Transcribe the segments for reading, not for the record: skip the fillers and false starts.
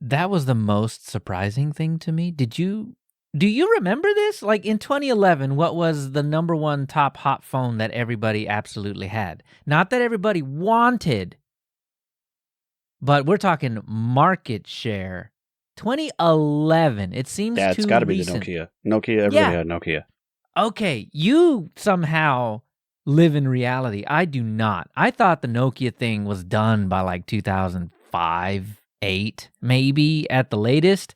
That was the most surprising thing to me. Do you remember this? Like in 2011, what was the number one top hot phone that everybody absolutely had? Not that everybody wanted, but we're talking market share. 2011. It seems Yeah, too it's got to be recent. the Nokia. Everybody had Nokia. Okay, you somehow live in reality. I do not. I thought the Nokia thing was done by like 2005, 8, maybe at the latest.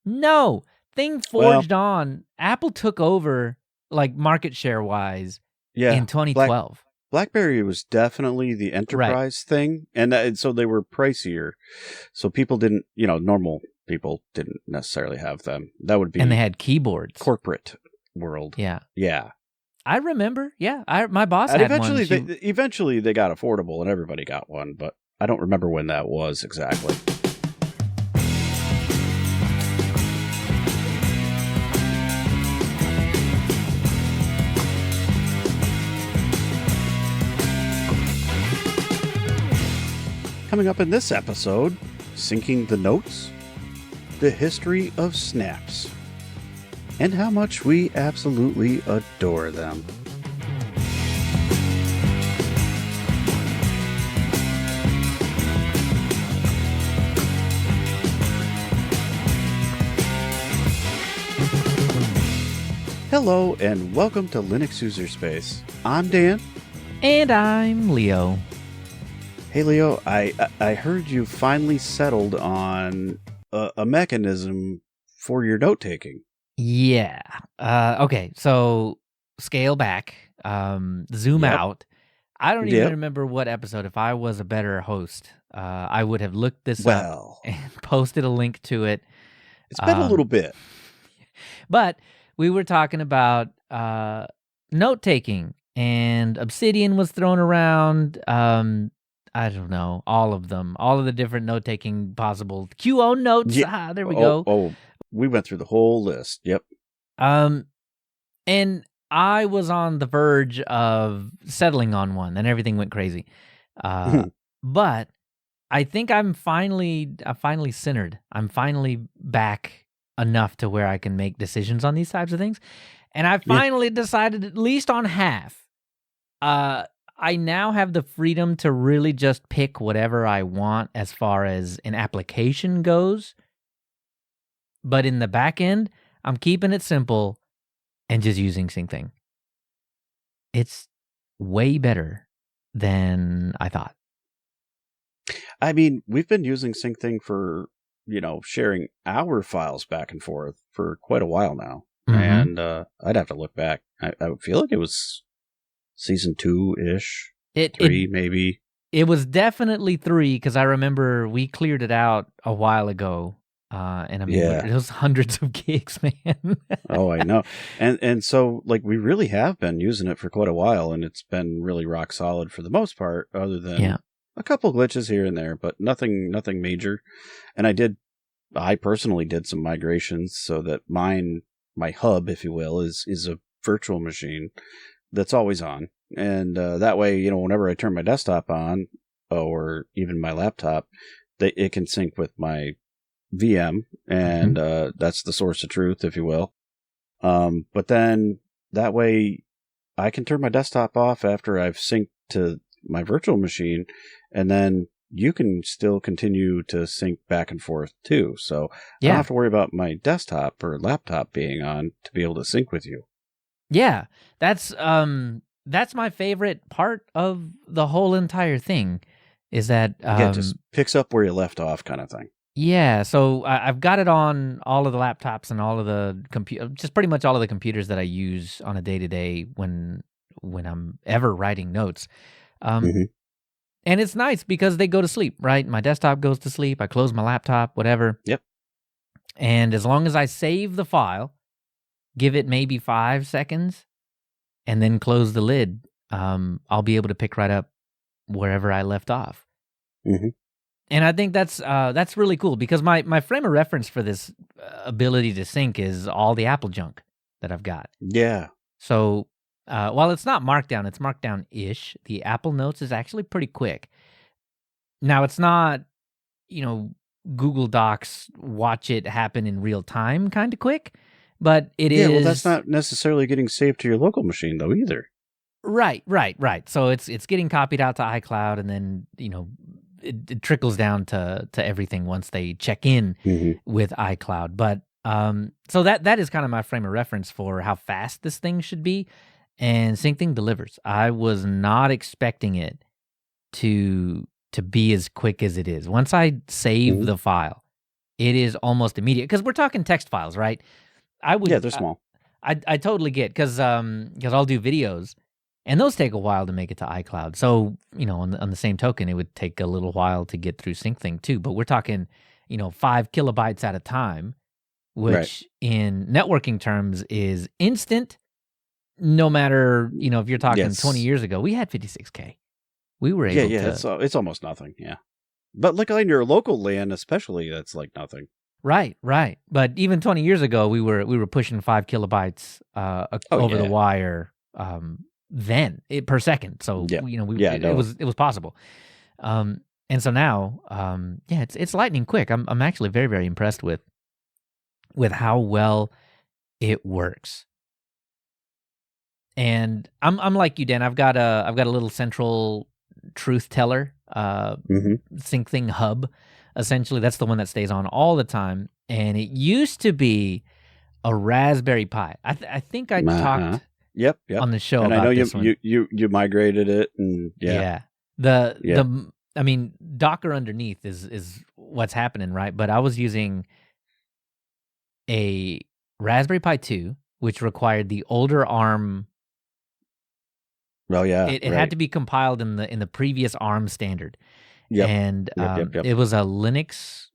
No, thing Well, forged on. Apple took over like market share wise yeah, in 2012. BlackBerry was definitely the Right. enterprise thing, and so they were pricier. So people didn't, normal people didn't necessarily have them. That would be And they had keyboards. corporate world. Yeah. Yeah. I remember. Yeah. My boss And had eventually, one. eventually they got affordable, and everybody got one. But I don't remember when that was exactly. Coming up in this episode, syncing the notes, the history of snaps, and how much we absolutely adore them. Hello and welcome to Linux User Space. I'm Dan. And I'm Leo. Hey Leo, I heard you finally settled on a mechanism for your note taking. Yeah. Okay. So scale back, zoom out. I don't even remember what episode. If I was a better host, I would have looked this up and posted a link to it. It's been a little bit. But we were talking about note taking, and Obsidian was thrown around. I don't know, all of them, all of the different note-taking possible. QO notes, there we go. Oh, we went through the whole list, yep. And I was on the verge of settling on one, and everything went crazy. But I think I finally centered. I'm finally back enough to where I can make decisions on these types of things. And I finally decided, at least on half, I now have the freedom to really just pick whatever I want as far as an application goes. But in the back end, I'm keeping it simple and just using SyncThing. It's way better than I thought. I mean, we've been using SyncThing for, sharing our files back and forth for quite a while now. Mm-hmm. And I'd have to look back. I feel like it was season 2-ish, 3 maybe. It was definitely 3 because I remember we cleared it out a while ago, and I mean it was hundreds of gigs, man. Oh, I know, and so like we really have been using it for quite a while, and it's been really rock solid for the most part, other than a couple glitches here and there, but nothing major. And I personally did some migrations so that my hub, if you will, is a virtual machine that's always on. And that way, whenever I turn my desktop on or even my laptop, it can sync with my VM. And that's the source of truth, if you will. But then that way I can turn my desktop off after I've synced to my virtual machine. And then you can still continue to sync back and forth too. So I don't have to worry about my desktop or laptop being on to be able to sync with you. Yeah, that's my favorite part of the whole entire thing, is that it just picks up where you left off, kind of thing. Yeah, so I've got it on all of the laptops and all of the just pretty much all of the computers that I use on a day-to-day when I'm ever writing notes. And it's nice because they go to sleep, right? My desktop goes to sleep. I close my laptop, whatever. Yep. And as long as I save the file, give it maybe 5 seconds, and then close the lid, I'll be able to pick right up wherever I left off. And I think that's really cool because my frame of reference for this ability to sync is all the Apple junk that I've got. Yeah. So while it's not Markdown, it's Markdown-ish. The Apple Notes is actually pretty quick. Now, it's not, Google Docs watch it happen in real time kind of quick, but it is... Yeah, well, that's not necessarily getting saved to your local machine, though, either. Right. So it's getting copied out to iCloud, and then, it trickles down to everything once they check in with iCloud. But so that is kind of my frame of reference for how fast this thing should be, and SyncThing delivers. I was not expecting it to be as quick as it is. Once I save the file, it is almost immediate, because we're talking text files, right? They're small. I totally get, because I'll do videos, and those take a while to make it to iCloud. So, on the same token, it would take a little while to get through SyncThing too. But we're talking, 5 kilobytes at a time, which in networking terms is instant. No matter, if you're talking 20 years ago, we had 56K. We were able to... it's almost nothing, yeah. But like on your local LAN especially, that's like nothing. Right. But even 20 years ago, we were pushing 5 kilobytes over the wire per second. So it was possible. And so now, it's lightning quick. I'm actually very, very impressed with how well it works. And I'm like you, Dan. I've got a little central truth teller, SyncThing hub. Essentially, that's the one that stays on all the time. And it used to be a Raspberry Pi. I think I talked on the show and about this one. And I know you migrated it, and I mean, Docker underneath is what's happening, right? But I was using a Raspberry Pi 2, which required the older ARM. Well, yeah, it had to be compiled in the previous ARM standard. Yep. And Yep. It was a Linux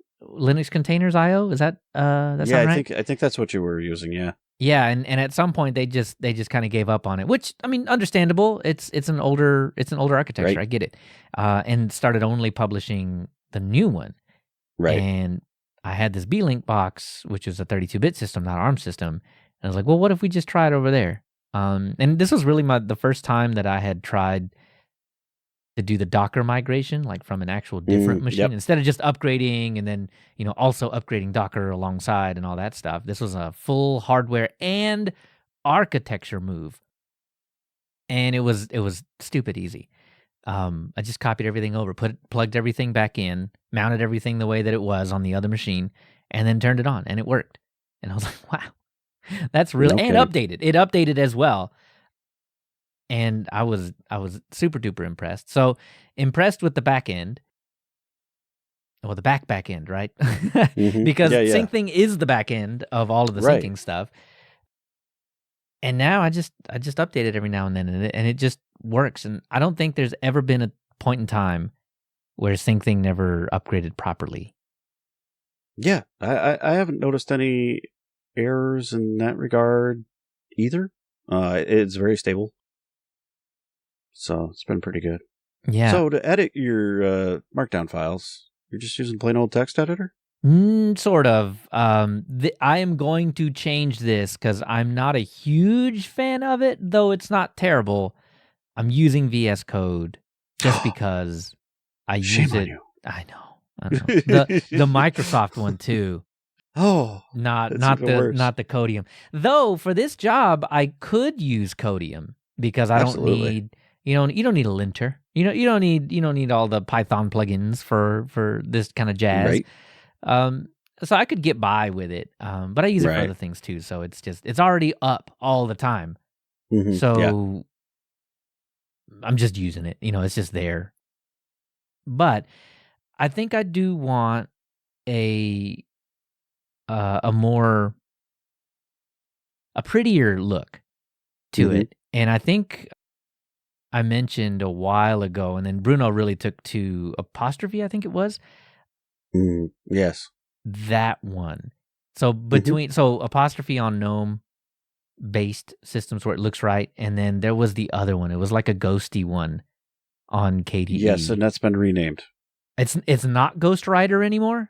containers IO. Is that right? I think that's what you were using. Yeah. Yeah, and at some point they just kind of gave up on it, which, I mean, understandable. It's an older architecture. Right. I get it. And started only publishing the new one. Right. And I had this B-Link box, which is a 32-bit system, not ARM system. And I was like, well, what if we just try it over there? And this was really the first time that I had tried to do the Docker migration, like from an actual different machine, instead of just upgrading and then, also upgrading Docker alongside and all that stuff. This was a full hardware and architecture move. And it was stupid easy. I just copied everything over, plugged everything back in, mounted everything the way that it was on the other machine, and then turned it on, and it worked. And I was like, wow, that's really, and updated. It updated as well. And I was super duper impressed. So impressed with the back end. Well, the back end, right? Because SyncThing is the back end of all of the syncing stuff. And now I just update it every now and then, and it just works. And I don't think there's ever been a point in time where SyncThing never upgraded properly. Yeah, I haven't noticed any errors in that regard either. It's very stable. So it's been pretty good. Yeah. So to edit your markdown files, you're just using plain old text editor? Sort of. I am going to change this because I'm not a huge fan of it, though it's not terrible. I'm using VS Code just because I use it. You. I know. The Microsoft one too. Oh, not the Codium. Though for this job, I could use Codium because I don't need. You don't need a linter. You don't need all the Python plugins for this kind of jazz. Right. So I could get by with it. But I use it for other things too. So it's already up all the time. Mm-hmm. So I'm just using it. It's just there. But I think I do want a prettier look to it. And I think I mentioned a while ago, and then Bruno really took to apostrophe, I think it was. Yes. That one. So apostrophe on GNOME-based systems where it looks right, and then there was the other one. It was like a ghosty one on KDE. Yes, and that's been renamed. It's not Ghostwriter anymore?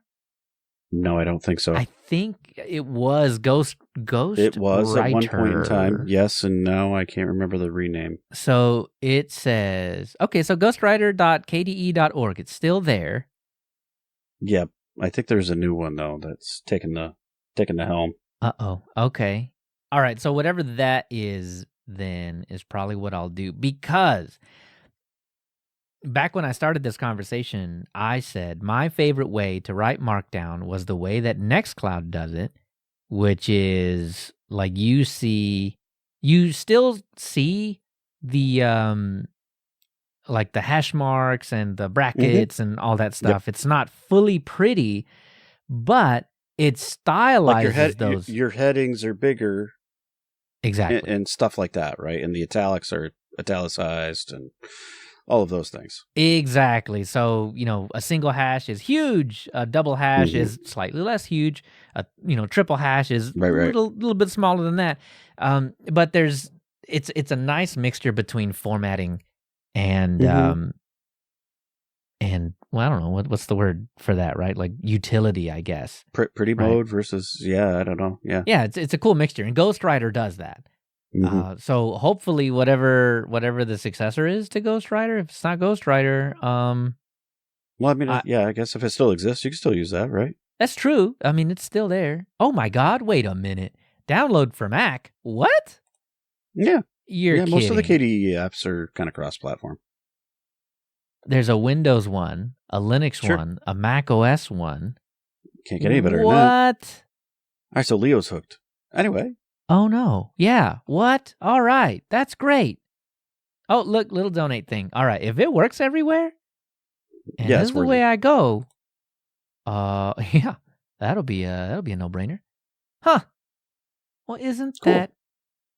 No, I don't think so. I think it was Ghost. It was Writer. At one point in time, yes, and now I can't remember the rename. So it says, okay, so ghostwriter.kde.org. It's still there. Yep. I think there's a new one though that's taking the helm. Uh-oh. Okay. All right. So whatever that is, then is probably what I'll do, because back when I started this conversation, I said my favorite way to write Markdown was the way that Nextcloud does it, which is like you still see the like the hash marks and the brackets and all that stuff. It's not fully pretty, but it stylizes like those. Your headings are bigger. Exactly. And stuff like that, right? And the italics are italicized and all of those things. Exactly. So, a single hash is huge. A double hash is slightly less huge. A, triple hash is a little bit smaller than that. But it's a nice mixture between formatting and well, I don't know what's the word for that, right? Like utility, I guess. Pretty mode versus I don't know. Yeah. Yeah, it's a cool mixture, and Ghostwriter does that. So hopefully whatever the successor is to Ghostwriter, if it's not Ghostwriter, well, I mean, I guess if it still exists, you can still use that, right? That's true. I mean, it's still there. Oh my God! Wait a minute. Download for Mac. What? Yeah. You're kidding. Most of the KDE apps are kind of cross-platform. There's a Windows one, a Linux one, a Mac OS one. Can't get any better than that. What? All right, so Leo's hooked. Anyway. Oh, no. Yeah. What? All right. That's great. Oh, look, little donate thing. All right. If it works everywhere, and this is the way I go, yeah, that'll be a no-brainer. Huh. Well, isn't that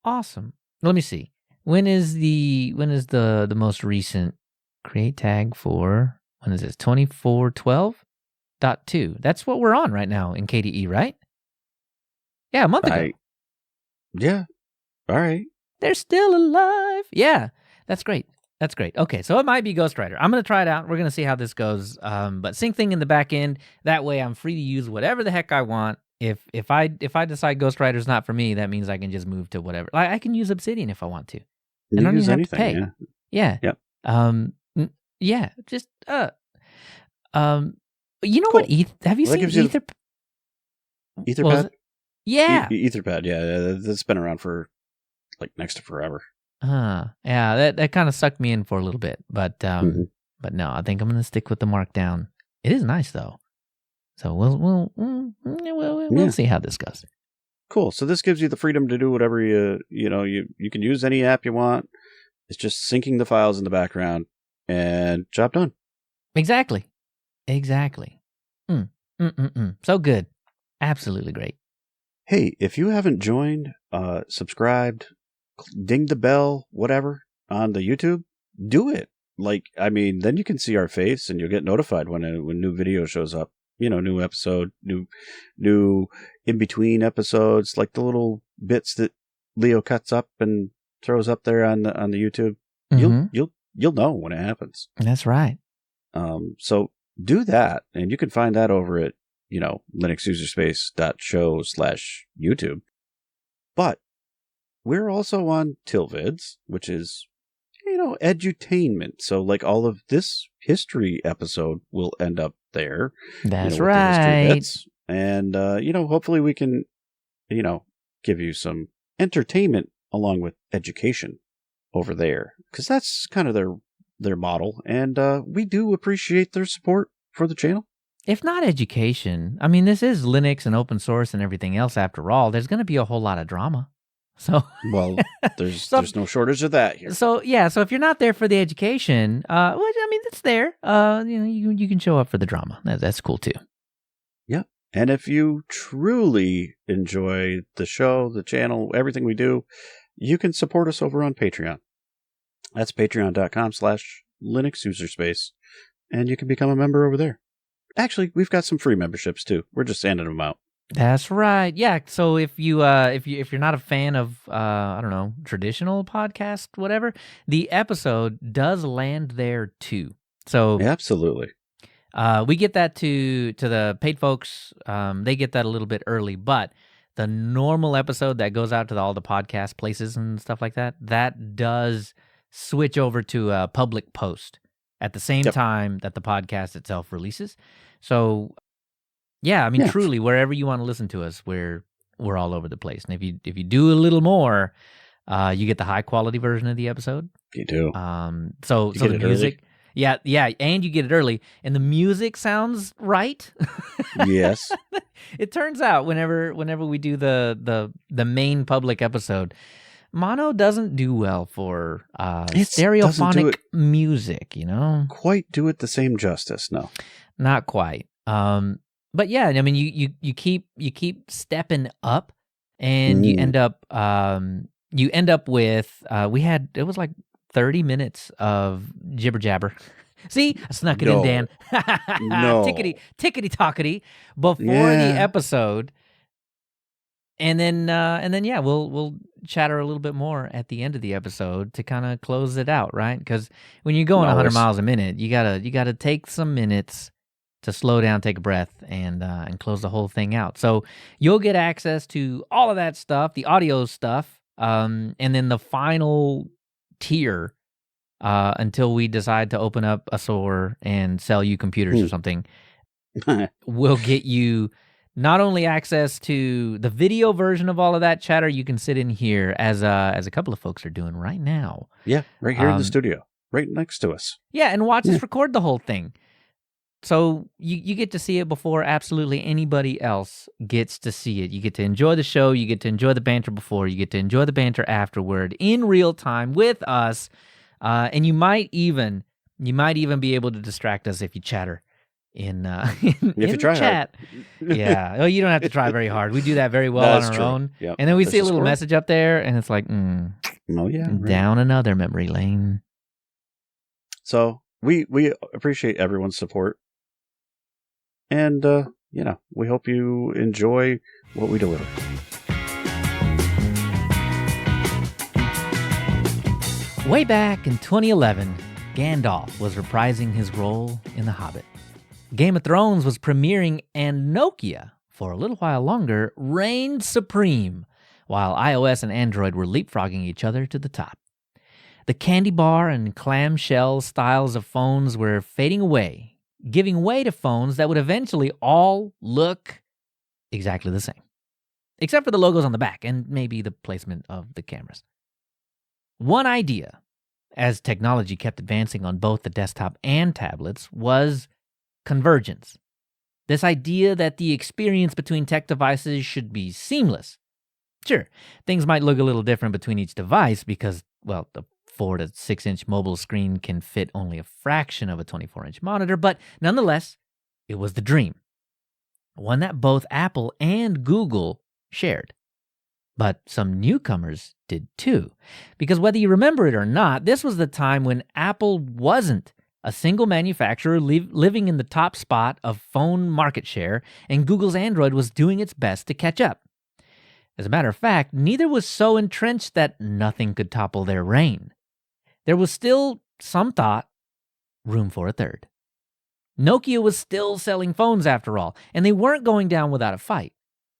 awesome? Let me see. When is the most recent create tag for? When is this? 24.12.2. That's what we're on right now in KDE, right? Yeah, a month ago. Yeah. All right. They're still alive. Yeah, that's great. That's great. Okay, so it might be Ghostwriter. I'm going to try it out. We're going to see how this goes. But SyncThing in the back end. That way I'm free to use whatever the heck I want. If I decide Ghostwriter's not for me, that means I can just move to whatever. I can use Obsidian if I want to. I don't even have to pay. Yeah. Yep. Yeah. Just you know what? Have you seen Etherpad? Yeah. Etherpad. Yeah, that's been around for like next to forever. Yeah, that kind of sucked me in for a little bit, but no, I think I'm gonna stick with the Markdown. It is nice though, so we'll see how this goes. Cool. So this gives you the freedom to do whatever you can use any app you want. It's just syncing the files in the background and job done. Exactly. So good, absolutely great. Hey, if you haven't joined, subscribed, ding the bell, whatever, on the YouTube, do it. Then you can see our face and you'll get notified when new video shows up. New episode, new in-between episodes, like the little bits that Leo cuts up and throws up there on the YouTube. You'll know when it happens. That's right. So do that, and you can find that over at linuxuserspace.show/YouTube. But we're also on Tilvids, which is, edutainment. So like all of this history episode will end up there. That's right. And, hopefully we can, give you some entertainment along with education over there. Because that's kind of their model. And we do appreciate their support for the channel. If not education, I mean, this is Linux and open source and everything else after all. There's going to be a whole lot of drama. So well, there's no shortage of that here. So if you're not there for the education, it's there. You can show up for the drama. That's cool too. Yeah, and if you truly enjoy the show, the channel, everything we do, you can support us over on Patreon. That's patreon.com/LinuxUserspace, and you can become a member over there. Actually, we've got some free memberships too. We're just handing them out. That's right. Yeah. So if you're not a fan of I don't know, traditional podcast, whatever, the episode does land there too. So absolutely. We get that to the paid folks. They get that a little bit early, but the normal episode that goes out to all the podcast places and stuff like that does switch over to a public post at the same time that the podcast itself releases. So Yeah, I mean, truly, wherever you want to listen to us, we're all over the place. And if you do a little more, you get the high quality version of the episode. You do. So the music, yeah, and you get it early, and the music sounds right. Yes. It turns out whenever we do the main public episode, mono doesn't do well for stereophonic music. Quite do it the same justice. No, not quite. But yeah, I mean, you keep stepping up, and you end up with it was like 30 minutes of jibber jabber. See, I snuck it in, Dan. No, tickety tockety before the episode, and then yeah, we'll chatter a little bit more at the end of the episode to kind of close it out, right? Because when you're going 100 miles a minute, you gotta take some minutes to slow down, take a breath, and close the whole thing out. So you'll get access to all of that stuff, the audio stuff, and then the final tier until we decide to open up a store and sell you computers or something. We'll get you not only access to the video version of all of that chatter, you can sit in here as a couple of folks are doing right now. Yeah, right here in the studio, right next to us. Yeah, and watch us record the whole thing. So you get to see it before absolutely anybody else gets to see it. You get to enjoy the show. You get to enjoy the banter before. You get to enjoy the banter afterward in real time with us. And you might even be able to distract us if you chatter in you try chat. Yeah. Oh, you don't have to try very hard. We do that very well on our own. Yep. And then we see a little message up there, and it's like, down another memory lane. So we appreciate everyone's support. And, we hope you enjoy what we deliver. Way back in 2011, Gandalf was reprising his role in The Hobbit. Game of Thrones was premiering, and Nokia, for a little while longer, reigned supreme, while iOS and Android were leapfrogging each other to the top. The candy bar and clamshell styles of phones were fading away, giving way to phones that would eventually all look exactly the same, except for the logos on the back and maybe the placement of the cameras. One idea, as technology kept advancing on both the desktop and tablets, was convergence. This idea that the experience between tech devices should be seamless. Sure, things might look a little different between each device because, well, the 4 to 6 inch mobile screen can fit only a fraction of a 24-inch monitor, but nonetheless, it was the dream. One that both Apple and Google shared. But some newcomers did too. Because whether you remember it or not, this was the time when Apple wasn't a single manufacturer living in the top spot of phone market share, and Google's Android was doing its best to catch up. As a matter of fact, neither was so entrenched that nothing could topple their reign. There was still, some thought, room for a third. Nokia was still selling phones after all, and they weren't going down without a fight.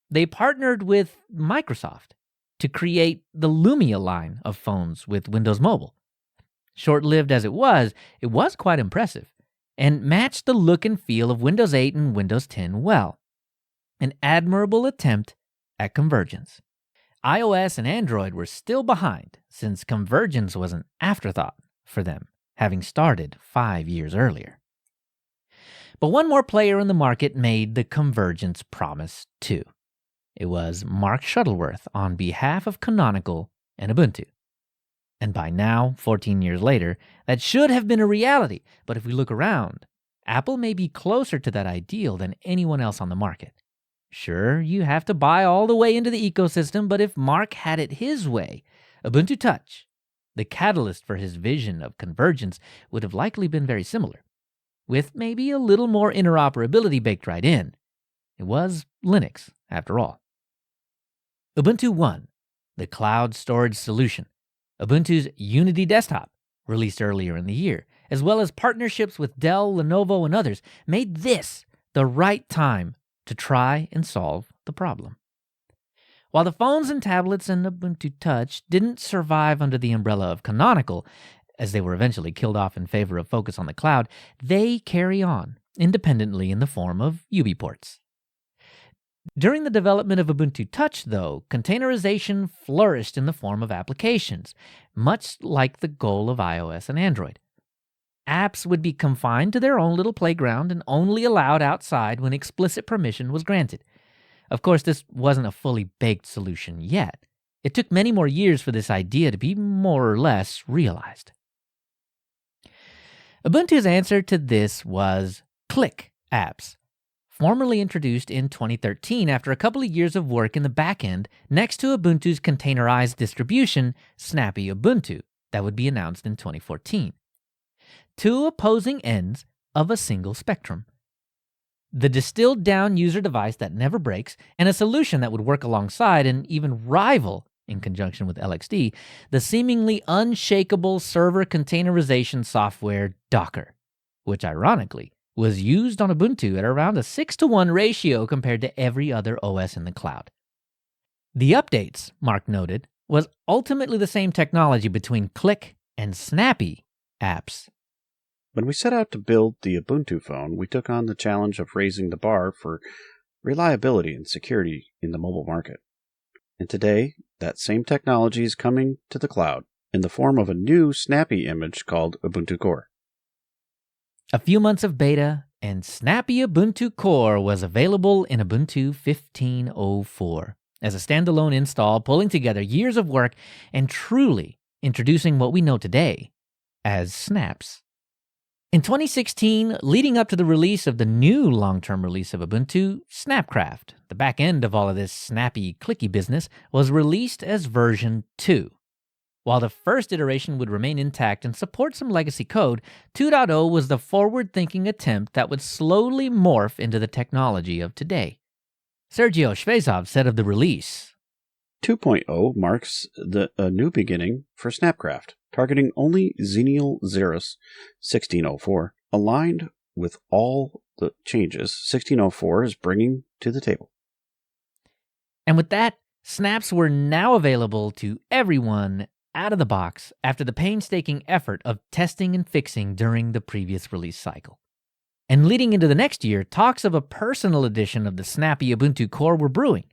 They partnered with Microsoft to create the Lumia line of phones with Windows Mobile. Short-lived as it was quite impressive, and matched the look and feel of Windows 8 and Windows 10 well. An admirable attempt at convergence. iOS and Android were still behind, since convergence was an afterthought for them, having started 5 years earlier. But one more player in the market made the convergence promise too. It was Mark Shuttleworth on behalf of Canonical and Ubuntu. And by now, 14 years later, that should have been a reality. But if we look around, Apple may be closer to that ideal than anyone else on the market. Sure, you have to buy all the way into the ecosystem, but if Mark had it his way, Ubuntu Touch, the catalyst for his vision of convergence, would have likely been very similar, with maybe a little more interoperability baked right in. It was Linux, after all. Ubuntu One, the cloud storage solution, Ubuntu's Unity desktop, released earlier in the year, as well as partnerships with Dell, Lenovo, and others, made this the right time to try and solve the problem. While the phones and tablets and Ubuntu Touch didn't survive under the umbrella of Canonical, as they were eventually killed off in favor of focus on the cloud, they carry on independently in the form of UbiPorts. During the development of Ubuntu Touch, though, containerization flourished in the form of applications, much like the goal of iOS and Android. Apps would be confined to their own little playground and only allowed outside when explicit permission was granted. Of course, this wasn't a fully baked solution yet. It took many more years for this idea to be more or less realized. Ubuntu's answer to this was Click apps, formally introduced in 2013 after a couple of years of work in the backend next to Ubuntu's containerized distribution, Snappy Ubuntu, that would be announced in 2014. Two opposing ends of a single spectrum. The distilled-down user device that never breaks, and a solution that would work alongside and even rival, in conjunction with LXD, the seemingly unshakable server containerization software Docker, which ironically was used on Ubuntu at around a 6-to-1 ratio compared to every other OS in the cloud. The updates, Mark noted, was ultimately the same technology between Click and Snappy apps. When we set out to build the Ubuntu phone, we took on the challenge of raising the bar for reliability and security in the mobile market. And today, that same technology is coming to the cloud in the form of a new snappy image called Ubuntu Core. A few months of beta, and Snappy Ubuntu Core was available in Ubuntu 15.04 as a standalone install, pulling together years of work and truly introducing what we know today as snaps. In 2016, leading up to the release of the new long-term release of Ubuntu, Snapcraft, the back end of all of this snappy, clicky business, was released as version 2. While the first iteration would remain intact and support some legacy code, 2.0 was the forward-thinking attempt that would slowly morph into the technology of today. Sergio Shvezov said of the release, 2.0 marks a new beginning for Snapcraft, targeting only Xenial Xeris 1604, aligned with all the changes 1604 is bringing to the table. And with that, snaps were now available to everyone out of the box after the painstaking effort of testing and fixing during the previous release cycle. And leading into the next year, talks of a personal edition of the Snappy Ubuntu Core were brewing,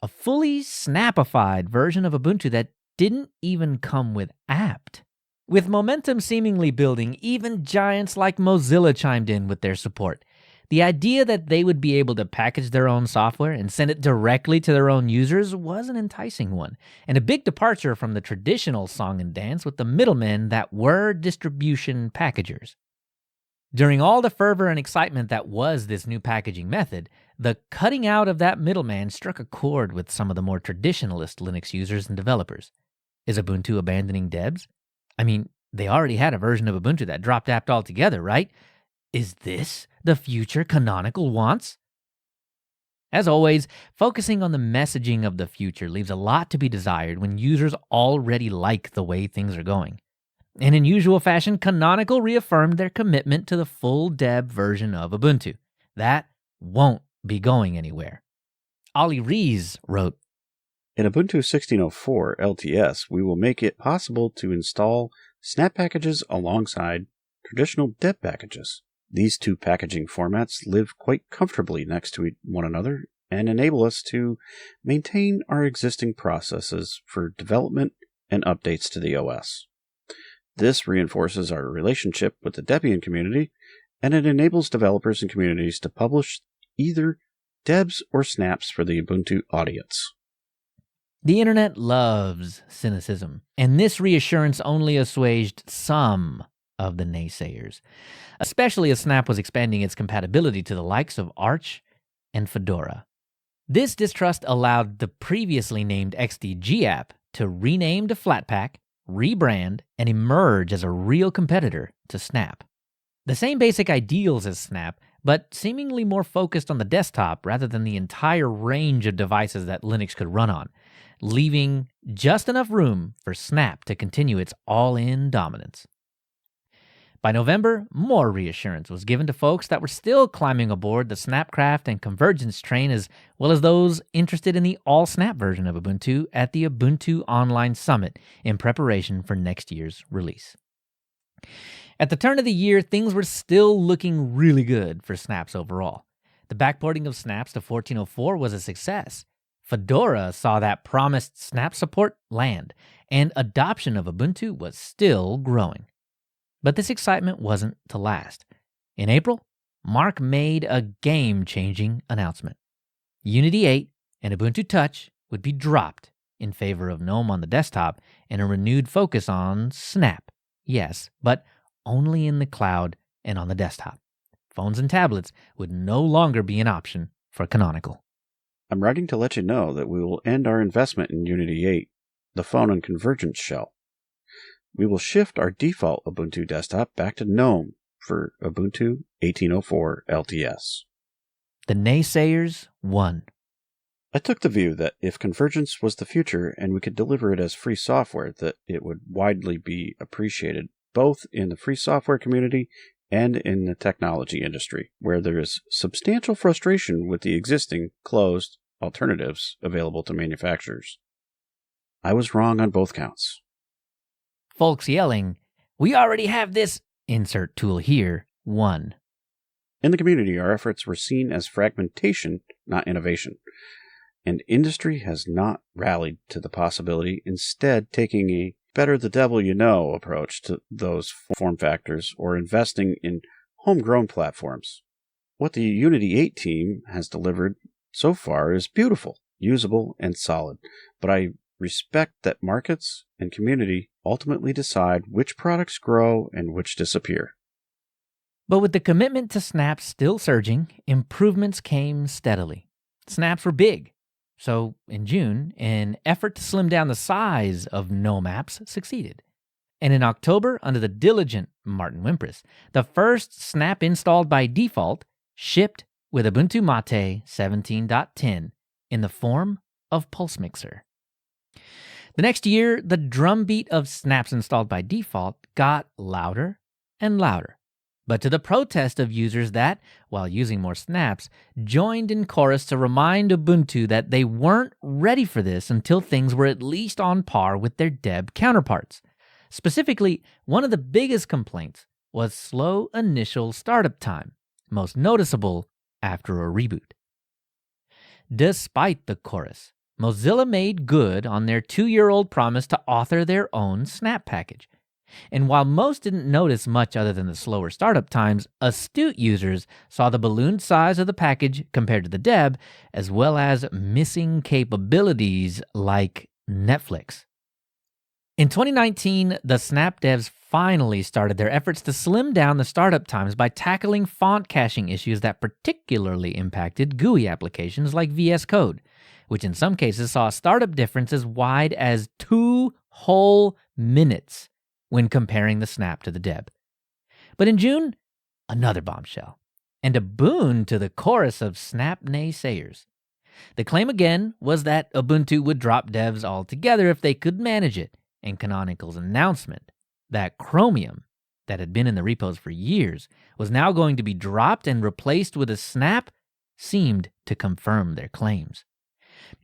a fully snapified version of Ubuntu that didn't even come with apt. With momentum seemingly building, even giants like Mozilla chimed in with their support. The idea that they would be able to package their own software and send it directly to their own users was an enticing one, and a big departure from the traditional song and dance with the middlemen that were distribution packagers. During all the fervor and excitement that was this new packaging method, the cutting out of that middleman struck a chord with some of the more traditionalist Linux users and developers. Is Ubuntu abandoning debs? I mean, they already had a version of Ubuntu that dropped apt altogether, right? Is this the future Canonical wants? As always, focusing on the messaging of the future leaves a lot to be desired when users already like the way things are going. And in usual fashion, Canonical reaffirmed their commitment to the full deb version of Ubuntu. That won't be going anywhere. Ollie Rees wrote, In Ubuntu 16.04 LTS, we will make it possible to install snap packages alongside traditional deb packages. These two packaging formats live quite comfortably next to one another and enable us to maintain our existing processes for development and updates to the OS. This reinforces our relationship with the Debian community, and it enables developers and communities to publish either debs or snaps for the Ubuntu audience. The internet loves cynicism, and this reassurance only assuaged some of the naysayers, especially as Snap was expanding its compatibility to the likes of Arch and Fedora. This distrust allowed the previously named XDG app to rename to Flatpak, rebrand, and emerge as a real competitor to Snap. The same basic ideals as Snap, but seemingly more focused on the desktop rather than the entire range of devices that Linux could run on, leaving just enough room for Snap to continue its all-in dominance. By November, more reassurance was given to folks that were still climbing aboard the Snapcraft and convergence train, as well as those interested in the all-snap version of Ubuntu at the Ubuntu Online Summit in preparation for next year's release. At the turn of the year, things were still looking really good for snaps overall. The backporting of snaps to 1404 was a success. Fedora saw that promised snap support land, and adoption of Ubuntu was still growing. But this excitement wasn't to last. In April, Mark made a game-changing announcement. Unity 8 and Ubuntu Touch would be dropped in favor of GNOME on the desktop and a renewed focus on Snap. Yes, but only in the cloud and on the desktop. Phones and tablets would no longer be an option for Canonical. I'm writing to let you know that we will end our investment in Unity 8, the phone and convergence shell. We will shift our default Ubuntu desktop back to GNOME for Ubuntu 1804 LTS. The naysayers won. I took the view that if convergence was the future and we could deliver it as free software, that it would widely be appreciated, both in the free software community and in the technology industry, where there is substantial frustration with the existing closed alternatives available to manufacturers. I was wrong on both counts. Folks yelling, "We already have this insert tool here," won. In the community, our efforts were seen as fragmentation, not innovation. And industry has not rallied to the possibility, instead taking a better the devil you know approach to those form factors or investing in homegrown platforms. What the Unity 8 team has delivered so far is beautiful, usable, and solid, but I respect that markets and community ultimately decide which products grow and which disappear. But with the commitment to snaps still surging, improvements came steadily. Snaps were big. So, in June, an effort to slim down the size of GNOME apps succeeded. And in October, under the diligent Martin Wimpress, the first snap installed by default shipped with Ubuntu Mate 17.10 in the form of Pulse Mixer. The next year, the drumbeat of snaps installed by default got louder and louder. But to the protest of users that, while using more snaps, joined in chorus to remind Ubuntu that they weren't ready for this until things were at least on par with their Deb counterparts. Specifically, one of the biggest complaints was slow initial startup time, most noticeable after a reboot. Despite the chorus, Mozilla made good on their 2-year-old promise to author their own snap package. And while most didn't notice much other than the slower startup times, astute users saw the ballooned size of the package compared to the Deb, as well as missing capabilities like Netflix. In 2019, the Snap devs finally started their efforts to slim down the startup times by tackling font caching issues that particularly impacted GUI applications like VS Code, which in some cases saw a startup difference as wide as 2 whole minutes when comparing the Snap to the Deb. But in June, another bombshell, and a boon to the chorus of Snap naysayers. The claim again was that Ubuntu would drop devs altogether if they could manage it, and Canonical's announcement that Chromium, that had been in the repos for years, was now going to be dropped and replaced with a Snap seemed to confirm their claims.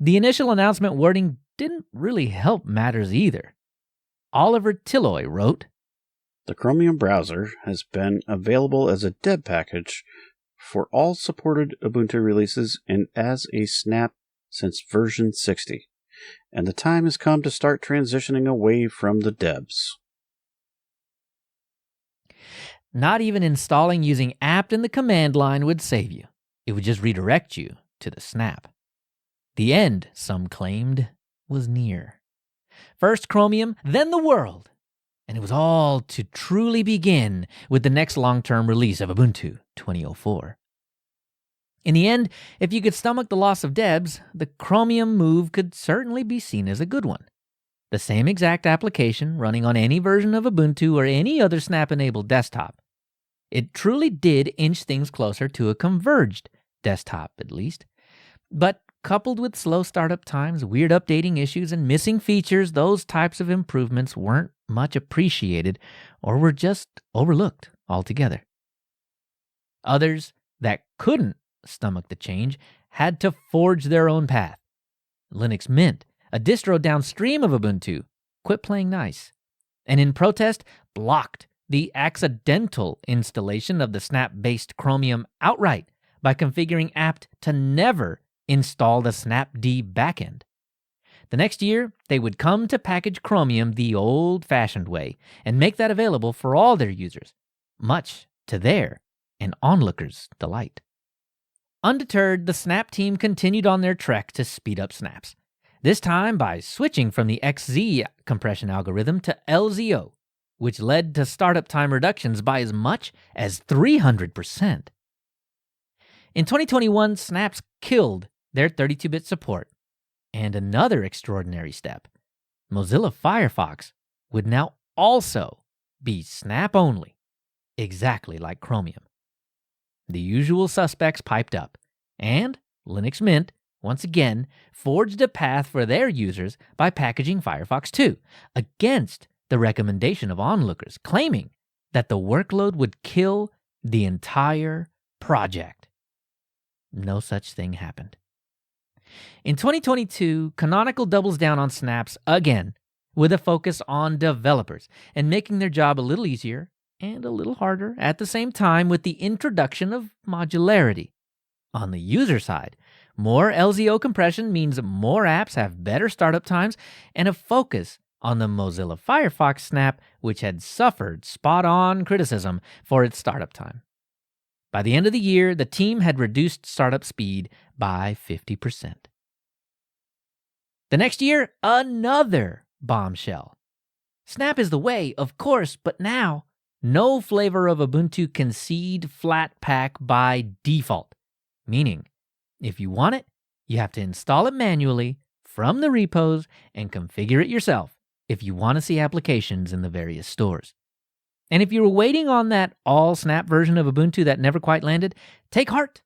The initial announcement wording didn't really help matters either. Oliver Tilloy wrote, "The Chromium browser has been available as a Deb package for all supported Ubuntu releases and as a snap since version 60, and the time has come to start transitioning away from the Debs." Not even installing using apt in the command line would save you. It would just redirect you to the Snap. The end, some claimed, was near. First Chromium, then the world. And it was all to truly begin with the next long-term release of Ubuntu 2004. In the end, if you could stomach the loss of Debs, the Chromium move could certainly be seen as a good one. The same exact application running on any version of Ubuntu or any other Snap-enabled desktop. It truly did inch things closer to a converged desktop, at least. But coupled with slow startup times, weird updating issues, and missing features, those types of improvements weren't much appreciated or were just overlooked altogether. Others that couldn't stomach the change had to forge their own path. Linux Mint, a distro downstream of Ubuntu, quit playing nice, and in protest blocked the accidental installation of the Snap-based Chromium outright by configuring apt to never install the snapd backend. The next year, they would come to package Chromium the old-fashioned way and make that available for all their users, much to their and onlookers' delight. Undeterred, the Snap team continued on their trek to speed up snaps, this time by switching from the XZ compression algorithm to LZO, which led to startup time reductions by as much as 300%. In 2021, Snaps killed their 32-bit support. And another extraordinary step, Mozilla Firefox would now also be Snap-only, exactly like Chromium. The usual suspects piped up, and Linux Mint, once again, forged a path for their users by packaging Firefox 2, against the recommendation of onlookers, claiming that the workload would kill the entire project. No such thing happened. In 2022, Canonical doubles down on snaps again, with a focus on developers and making their job a little easier and a little harder at the same time with the introduction of modularity. On the user side, more LZO compression means more apps have better startup times and a focus on the Mozilla Firefox snap, which had suffered spot-on criticism for its startup time. By the end of the year, the team had reduced startup speed by 50%. The next year, another bombshell. Snap is the way, of course, but now no flavor of Ubuntu can seed Flatpak by default, meaning if you want it, you have to install it manually from the repos and configure it yourself if you want to see applications in the various stores. And if you were waiting on that all-snap version of Ubuntu that never quite landed, take heart.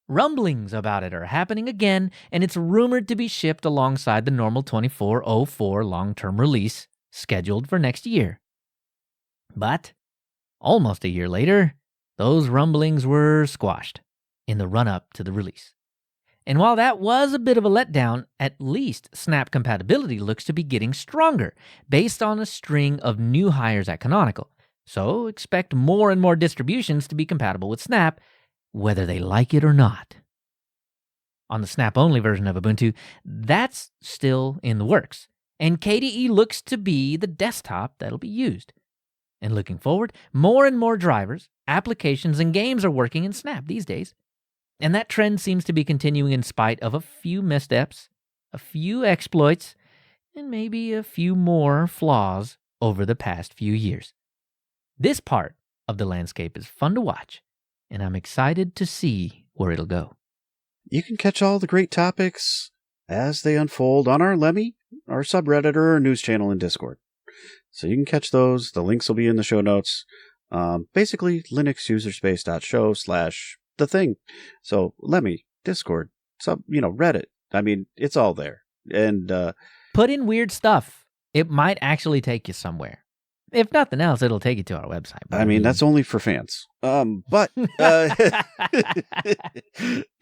Rumblings about it are happening again, and it's rumored to be shipped alongside the normal 24.04 long-term release scheduled for next year. But almost a year later, those rumblings were squashed in the run-up to the release. And while that was a bit of a letdown, at least Snap compatibility looks to be getting stronger based on a string of new hires at Canonical. So expect more and more distributions to be compatible with Snap, whether they like it or not. On the Snap-only version of Ubuntu, that's still in the works, and KDE looks to be the desktop that'll be used. And looking forward, more and more drivers, applications, and games are working in Snap these days. And that trend seems to be continuing in spite of a few missteps, a few exploits, and maybe a few more flaws over the past few years. This part of the landscape is fun to watch, and I'm excited to see where it'll go. You can catch all the great topics as they unfold on our Lemmy, our subreddit, or our news channel in Discord. So you can catch those. The links will be in the show notes. Basically, linuxuserspace.show/thething. So Lemmy, Discord, Reddit. I mean, it's all there. And put in weird stuff. It might actually take you somewhere. If nothing else, it'll take you to our website. I mean, that's only for fans. But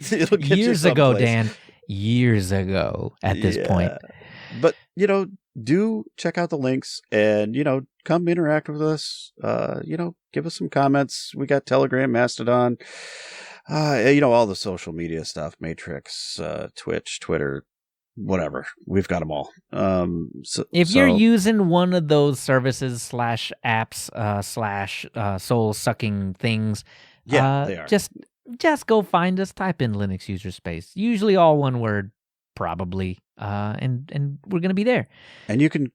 it'll get years you ago, someplace. Dan. Years ago at this point. But, do check out the links and, come interact with us. Give us some comments. We got Telegram, Mastodon, all the social media stuff, Matrix, Twitch, Twitter, whatever. We've got them all. If you're using one of those services /apps soul-sucking things, they are. Just go find us. Type in Linux user space. Usually all one word, probably, and we're gonna be there. And you can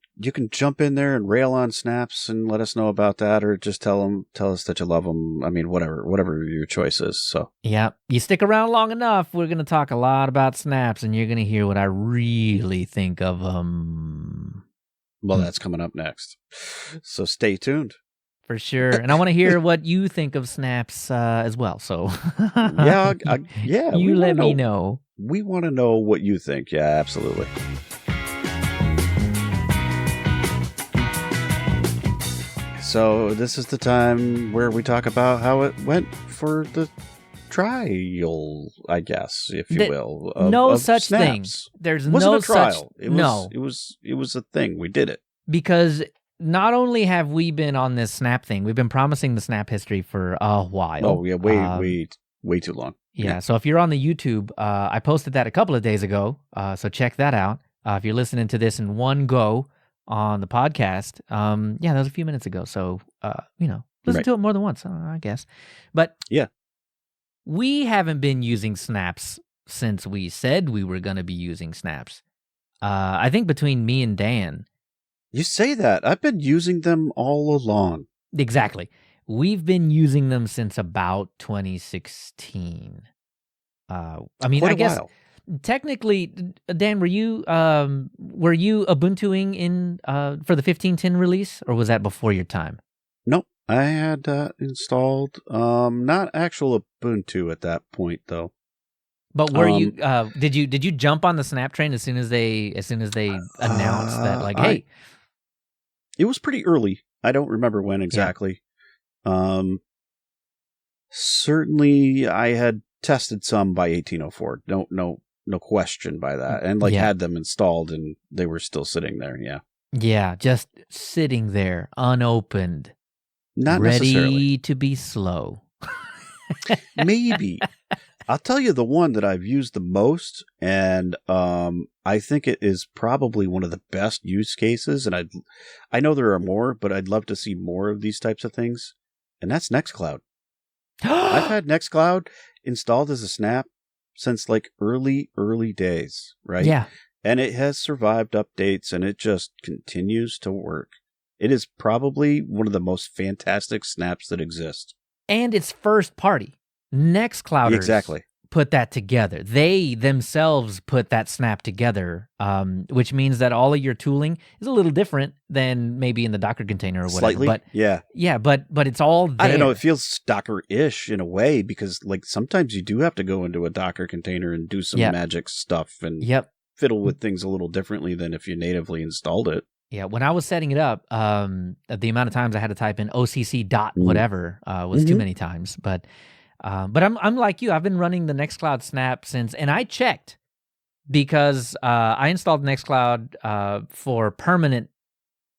jump in there and rail on snaps and let us know about that, or just tell us that you love them. I mean, whatever your choice is. So yeah, you stick around long enough, we're gonna talk a lot about snaps, and you're gonna hear what I really think of them. Well, that's coming up next, so stay tuned. For sure. And I want to hear what you think of snaps as well. So yeah. You let me know. We want to know what you think. Yeah, absolutely. So this is the time where we talk about how it went for the trial, I guess, if you will. No such snaps. thing. There's wasn't no a trial. such. It was a thing. We did it because not only have we been on this Snap thing, we've been promising the Snap history for a while. Oh yeah, way too long. Yeah. So if you're on the YouTube, I posted that a couple of days ago. So check that out. If you're listening to this in one go on the podcast, that was a few minutes ago. So, listen to it more than once, I guess. But yeah, we haven't been using snaps since we said we were going to be using snaps. I think between me and Dan. You say that. I've been using them all along. Exactly. We've been using them since about 2016. I guess while. Technically, Dan, were you Ubuntuing in for the 15.10 release, or was that before your time? Nope. I had installed not actual Ubuntu at that point though. But were you did you jump on the Snap train as soon as they announced that, like, hey? It was pretty early. I don't remember when exactly. Yeah. Certainly I had tested some by 1804. No question by that. And had them installed and they were still sitting there, yeah. Yeah, just sitting there, unopened. Not ready necessarily. To be slow. Maybe. I'll tell you the one that I've used the most, and I think it is probably one of the best use cases, and I know there are more, but I'd love to see more of these types of things, and that's Nextcloud. I've had Nextcloud installed as a snap since early days, right? Yeah. And it has survived updates, and it just continues to work. It is probably one of the most fantastic snaps that exist. And it's first party. Nextclouders put that together. They themselves put that snap together, which means that all of your tooling is a little different than maybe in the Docker container or whatever. Slightly, but yeah, but it's all there. I don't know. It feels Docker-ish in a way because sometimes you do have to go into a Docker container and do some magic stuff and fiddle with things a little differently than if you natively installed it. Yeah, when I was setting it up, the amount of times I had to type in OCC dot whatever was too many times, but I'm like you. I've been running the Nextcloud snap since, and I checked because I installed Nextcloud for permanent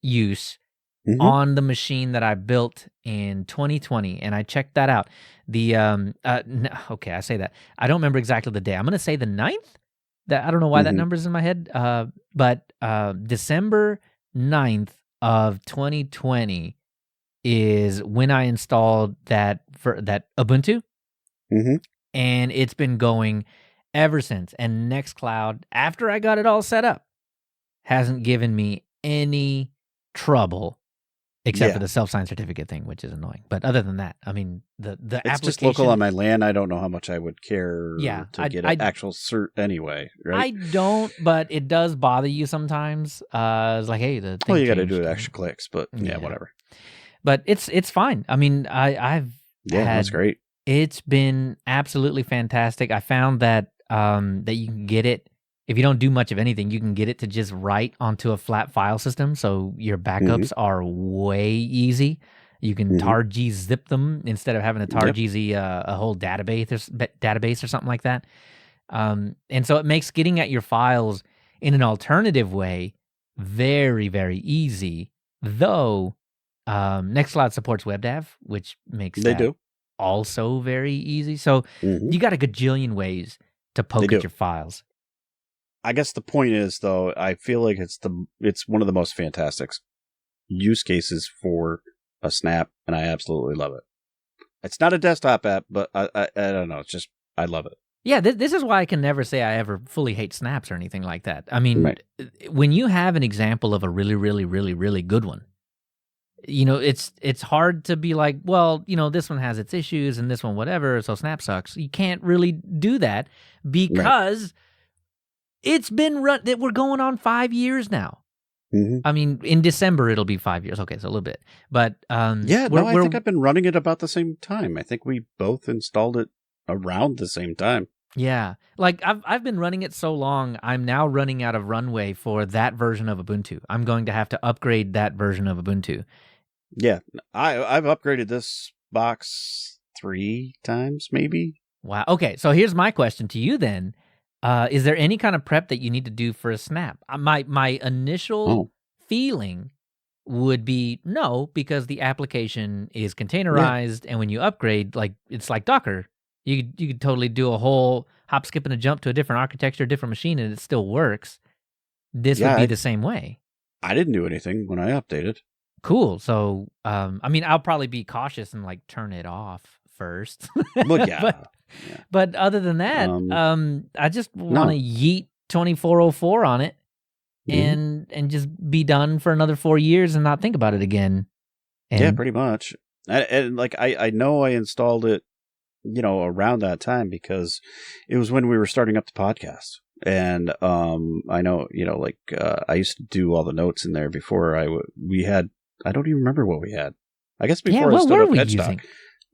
use on the machine that I built in 2020, and I checked that out. I say that. I don't remember exactly the day. I'm going to say the 9th. I don't know why that number's in my head, but December 9th of 2020 is when I installed that Ubuntu. And it's been going ever since. And Nextcloud, after I got it all set up, hasn't given me any trouble except for the self-signed certificate thing, which is annoying. But other than that, I mean, the it's application... just local on my LAN. I don't know how much I would care to get an actual cert anyway, right? I don't, but it does bother you sometimes. It's like, hey, the thing you got to do it extra clicks, but whatever. But it's fine. I mean, that's great. It's been absolutely fantastic. I found that that you can get it, if you don't do much of anything, you can get it to just write onto a flat file system, so your backups are way easy. You can tar-g zip them instead of having to tar-g a whole database or something like that. And so it makes getting at your files in an alternative way very, very easy, though Nextcloud supports WebDAV, which makes that also very easy. So you got a gajillion ways to poke at your files. I guess the point is, though, I feel like it's one of the most fantastic use cases for a snap, and I absolutely love it. It's not a desktop app, but I don't know. It's just, I love it. Yeah, this is why I can never say I ever fully hate snaps or anything like that. I mean, when you have an example of a really, really, really, really good one, it's hard to be like, well, this one has its issues and this one whatever, so snap sucks. You can't really do that because it's been we're going on 5 years now. I mean, in December it'll be 5 years. Okay, so a little bit, but I think I've been running it about the same time. I think we both installed it around the same time. Yeah, like I've been running it so long, I'm now running out of runway for that version of Ubuntu. I'm going to have to upgrade that version of Ubuntu. Yeah, I've upgraded this box 3 times, maybe. Wow. Okay, so here's my question to you then. Is there any kind of prep that you need to do for a snap? My initial feeling would be no, because the application is containerized, and when you upgrade, it's like Docker. You could totally do a whole hop, skip, and a jump to a different architecture, different machine, and it still works. This would be the same way. I didn't do anything when I updated. Cool. So, I mean, I'll probably be cautious and like turn it off first. Well, yeah. But other than that, I just want to yeet 2404 on it and just be done for another 4 years and not think about it again. And yeah, pretty much. And like I know I installed it, around that time because it was when we were starting up the podcast. And I know, I used to do all the notes in there before we had. I don't even remember what we had. I guess before I stood up HedgeDoc.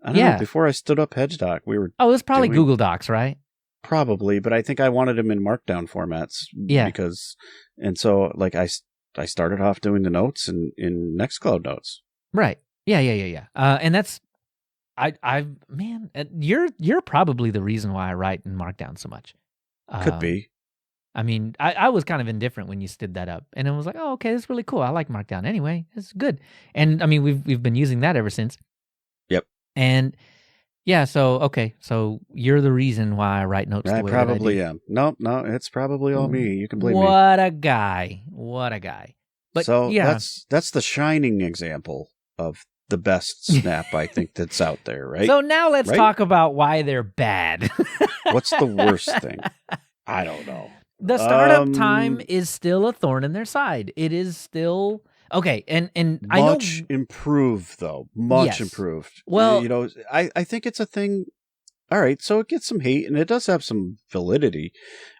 I don't know. Before I stood up HedgeDoc, we were. Oh, it was probably Google Docs, right? Probably, but I think I wanted them in markdown formats. Yeah. Because, and so like I started off doing the notes in Nextcloud notes. Right. Yeah. And that's, man, you're probably the reason why I write in markdown so much. Could be. I mean, I was kind of indifferent when you stood that up, and it was like, oh, okay, that's really cool. I like Markdown anyway. It's good, and I mean, we've been using that ever since. Yep. And yeah, so you're the reason why I write notes. I probably am. No, it's probably all me. You can blame me. What a guy! But so yeah, that's the shining example of the best snap I think that's out there, right? So now let's talk about why they're bad. What's the worst thing? I don't know. The startup time is still a thorn in their side. It is still okay, and I know much improved though. Much improved. Well, I think it's a thing. All right, so it gets some hate and it does have some validity,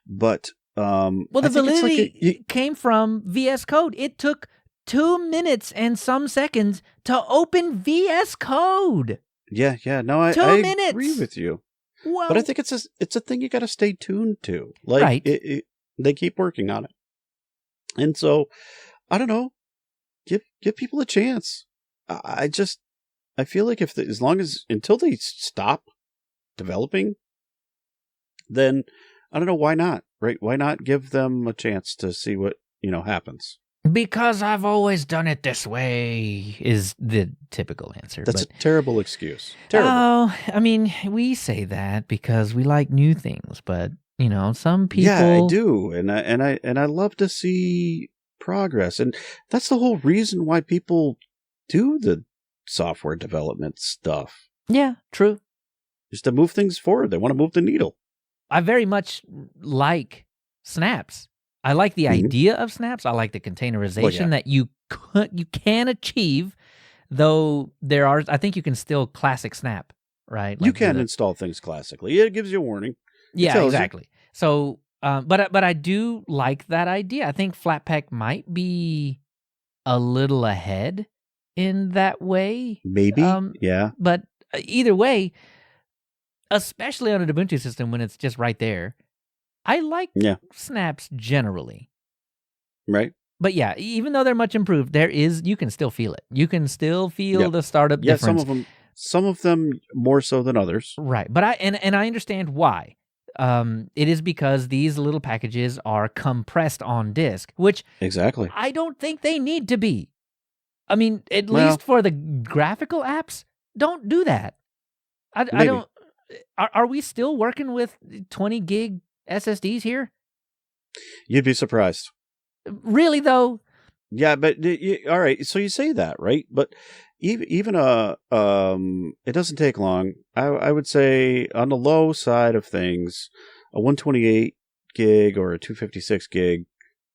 but the validity came from VS Code. It took 2 minutes and some seconds to open VS Code. Yeah. No, I agree with you. Well, but I think it's a thing you got to stay tuned to. Like, right. They keep working on it, and so I don't know. Give people a chance. I feel like until they stop developing, then I don't know why not. Right? Why not give them a chance to see what happens? Because I've always done it this way is the typical answer. That's a terrible excuse. Terrible. Oh, I mean, we say that because we like new things, but some people. Yeah, I do, and I love to see progress, and that's the whole reason why people do the software development stuff. Yeah, true. Just to move things forward. They want to move the needle. I very much like snaps. I like the idea of snaps. I like the containerization that you can achieve, though I think you can still classic snap, right? Like you can install things classically. It gives you a warning. Yeah, exactly. So, but I do like that idea. I think Flatpak might be a little ahead in that way. Maybe, yeah. But either way, especially on an Ubuntu system when it's just right there, I like snaps generally. Right. But yeah, even though they're much improved, you can still feel it. You can still feel the startup difference. Some of them more so than others. Right. But I understand why. It is because these little packages are compressed on disk, which exactly I don't think they need to be. I mean, at least for the graphical apps, don't do that. I don't. Are we still working with 20 gig SSDs here? You'd be surprised. Really, though? Yeah, but all right. So you say that, right? But even it doesn't take long. I would say on the low side of things, a 128 gig or a 256 gig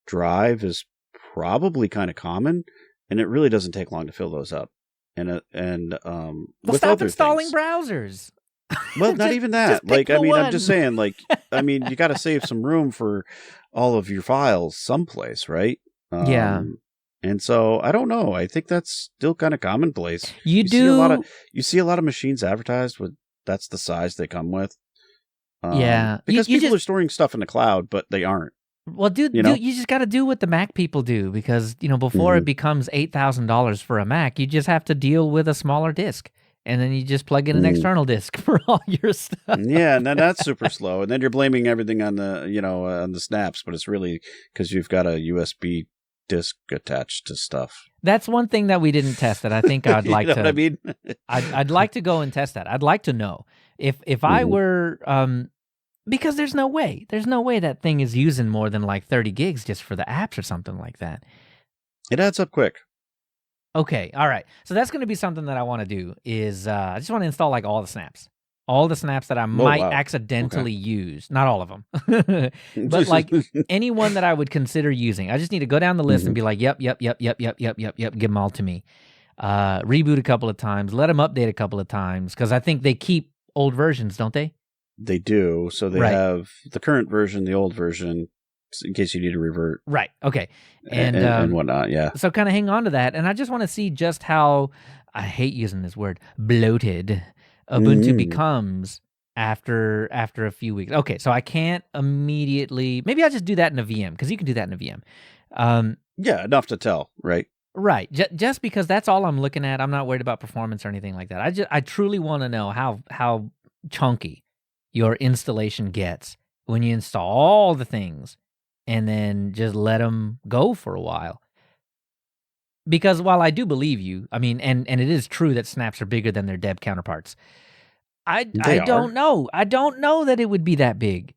drive is probably kind of common, and it really doesn't take long to fill those up. And with stop other installing things. Browsers. Well, not even that. Like, I mean, I'm just saying, like, I mean, you got to save some room for all of your files someplace, right? Yeah. And so I don't know. I think that's still kind of commonplace. You see a lot of machines advertised with that's the size they come with. Yeah, because people are storing stuff in the cloud, but they aren't. Well, dude, you just got to do what the Mac people do because before it becomes $8,000 for a Mac, you just have to deal with a smaller disk. And then you just plug in an external disk for all your stuff. Yeah, and then that's super slow. And then you're blaming everything on the, on the snaps, but it's really because you've got a USB disk attached to stuff. That's one thing that we didn't test that I think I'd like you know to. What I mean? I'd like to go and test that. I'd like to know if I were because there's no way that thing is using more than like 30 gigs just for the apps or something like that. It adds up quick. Okay, all right. So that's going to be something that I want to do is I just want to install like all the snaps that I might accidentally use. Not all of them, but like anyone that I would consider using. I just need to go down the list and be like, yep, give them all to me. Reboot a couple of times, let them update a couple of times because I think they keep old versions, don't they? They do. So they have the current version, the old version, in case you need to revert. Right. Okay. And whatnot. Yeah. So kind of hang on to that. And I just want to see just how, I hate using this word, bloated Ubuntu becomes after a few weeks. Okay. So I can't immediately, maybe I'll just do that in a VM because you can do that in a VM. Yeah. Enough to tell. Right. Right. Just because that's all I'm looking at. I'm not worried about performance or anything like that. I truly want to know how chunky your installation gets when you install all the things and then just let them go for a while. Because while I do believe you, I mean, and it is true that snaps are bigger than their deb counterparts, I don't know. I don't know that it would be that big.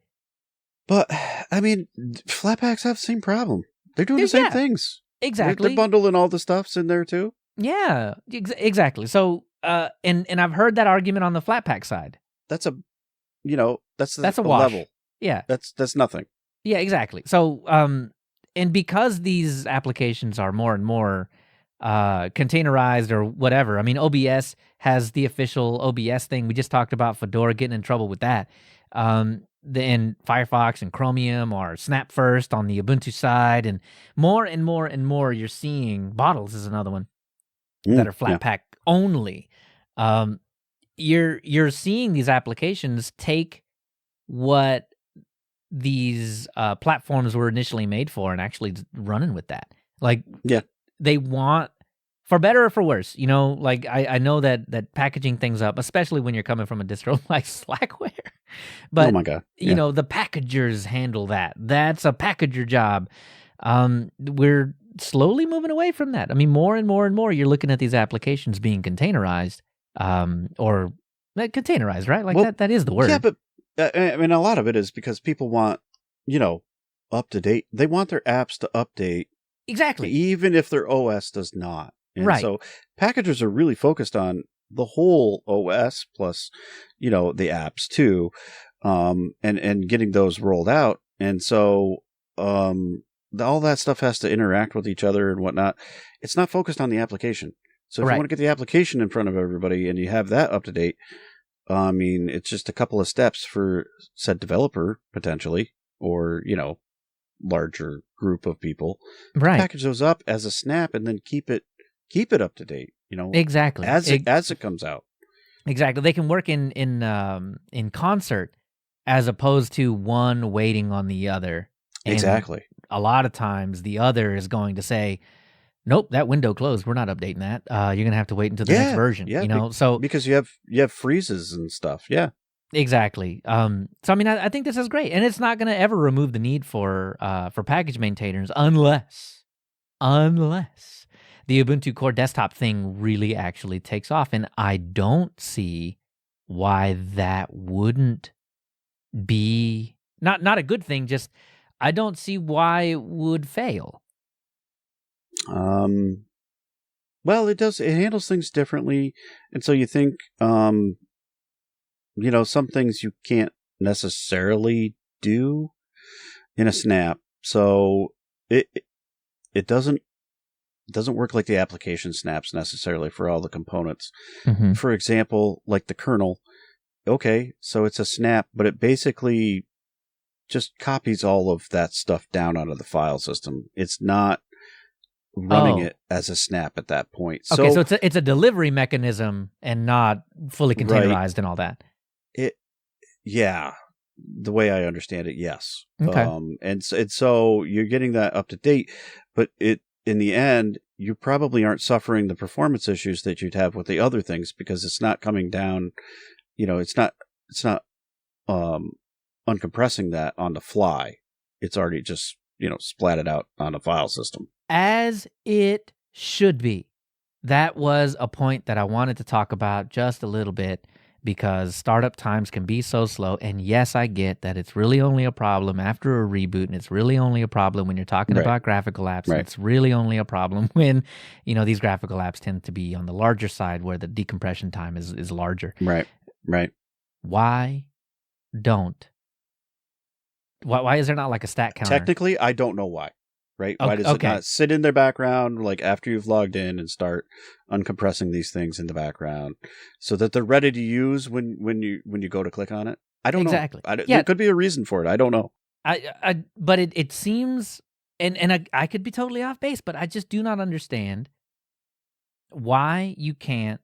But, I mean, Flatpaks have the same problem. They're doing the same things. Exactly. They're bundling all the stuffs in there, too. Yeah, exactly. So, and I've heard that argument on the Flatpak side. That's a wash. Level. Yeah. That's nothing. Yeah, exactly. So, and because these applications are more and more containerized or whatever, I mean, OBS has the official OBS thing. We just talked about Fedora getting in trouble with that. Then Firefox and Chromium are Snap first on the Ubuntu side, and more you're seeing Bottles is another one that are Flatpak only. You're seeing these applications take what these platforms were initially made for and actually running with that. Like, they want, for better or for worse, like I know that packaging things up, especially when you're coming from a distro like Slackware, but oh my God. The packagers handle that. That's a packager job. We're slowly moving away from that. I mean, more and more, you're looking at these applications being containerized, or containerized, right? Like that is the word. Yeah, but I mean, a lot of it is because people want, up to date. They want their apps to update. Exactly. Even if their OS does not. And right. So packagers are really focused on the whole OS plus, the apps too, and getting those rolled out. And so, all that stuff has to interact with each other and whatnot. It's not focused on the application. So if you want to get the application in front of everybody and you have that up to date, I mean, it's just a couple of steps for said developer potentially, or, larger group of people. Right. Package those up as a snap and then keep it up to date, Exactly. As it comes out. Exactly. They can work in concert as opposed to one waiting on the other. And exactly. A lot of times the other is going to say, nope, that window closed. We're not updating that. You're going to have to wait until the next version, so because you have freezes and stuff. Yeah. Exactly. So I mean, I think this is great, and it's not going to ever remove the need for package maintainers unless the Ubuntu Core desktop thing really actually takes off, and I don't see why that wouldn't be not a good thing. Just I don't see why it would fail. Well, it does. It handles things differently, and so you think, some things you can't necessarily do in a snap. So it doesn't work like the application snaps necessarily for all the components. Mm-hmm. For example, like the kernel. Okay, so it's a snap, but it basically just copies all of that stuff down onto the file system. It's not running it as a snap at that point. Okay, so it's a delivery mechanism and not fully containerized and all that. The way I understand it, yes. Okay. And so you're getting that up to date, but in the end, you probably aren't suffering the performance issues that you'd have with the other things because it's not coming down. It's not uncompressing that on the fly. It's already just splatted out on a file system. As it should be. That was a point that I wanted to talk about just a little bit because startup times can be so slow. And yes, I get that it's really only a problem after a reboot, and it's really only a problem when you're talking about graphical apps. And it's really only a problem when, these graphical apps tend to be on the larger side where the decompression time is larger. Right. Why is there not like a stat counter? Technically, I don't know why. Right? Why does it not sit in their background like after you've logged in and start uncompressing these things in the background so that they're ready to use when you go to click on it? I don't know. There could be a reason for it. I don't know. But it seems, and I could be totally off base, but I just do not understand why you can't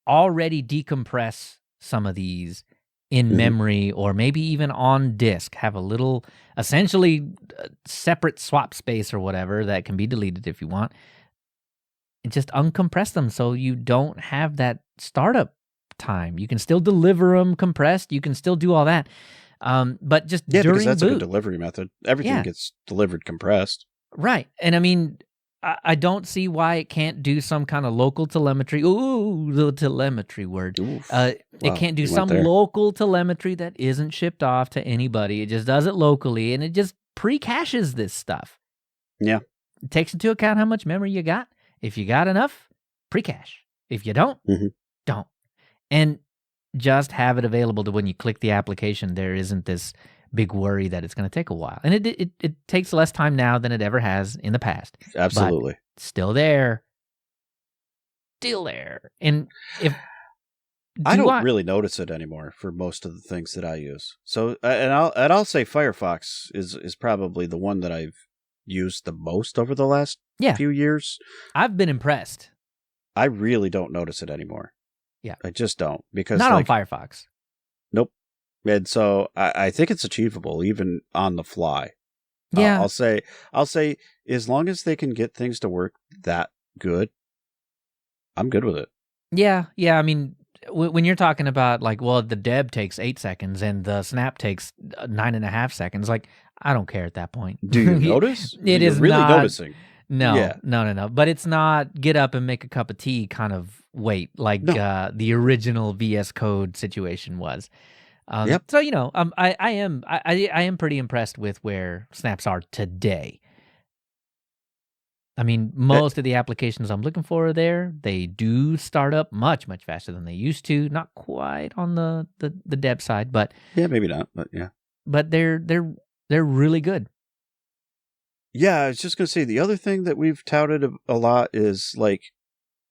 already decompress some of these in memory or maybe even on disk, have a little essentially separate swap space or whatever that can be deleted if you want, and just uncompress them so you don't have that startup time. You can still deliver them compressed. You can still do all that. But just during because that's boot, a good delivery method. Everything gets delivered compressed. Right. And I mean, I don't see why it can't do some kind of local telemetry. Ooh, the telemetry word. It can't do some local telemetry that isn't shipped off to anybody. It just does it locally, and it just pre-caches this stuff. Yeah. It takes into account how much memory you got. If you got enough, pre-cache. If you don't, don't. And just have it available to when you click the application. There isn't this big worry that it's going to take a while. And it takes less time now than it ever has in the past. Absolutely. But still there. And I don't really notice it anymore for most of the things that I use. So, I'll say Firefox is probably the one that I've used the most over the last few years. I've been impressed. I really don't notice it anymore. Yeah. I just don't, because not on Firefox. Nope. And so I think it's achievable even on the fly. Yeah. I'll say as long as they can get things to work that good, I'm good with it. Yeah. I mean, when you're talking about like, well, the deb takes 8 seconds and the snap takes 9.5 seconds, like, I don't care at that point. Do you notice? It You're is really not noticing. No. But it's not get up and make a cup of tea kind of wait like the original VS Code situation was. So I am pretty impressed with where snaps are today. I mean, most of the applications I'm looking for are there. They do start up much faster than they used to. Not quite on the deb side, but maybe not. But but they're really good. Yeah, I was just gonna say the other thing that we've touted a lot is like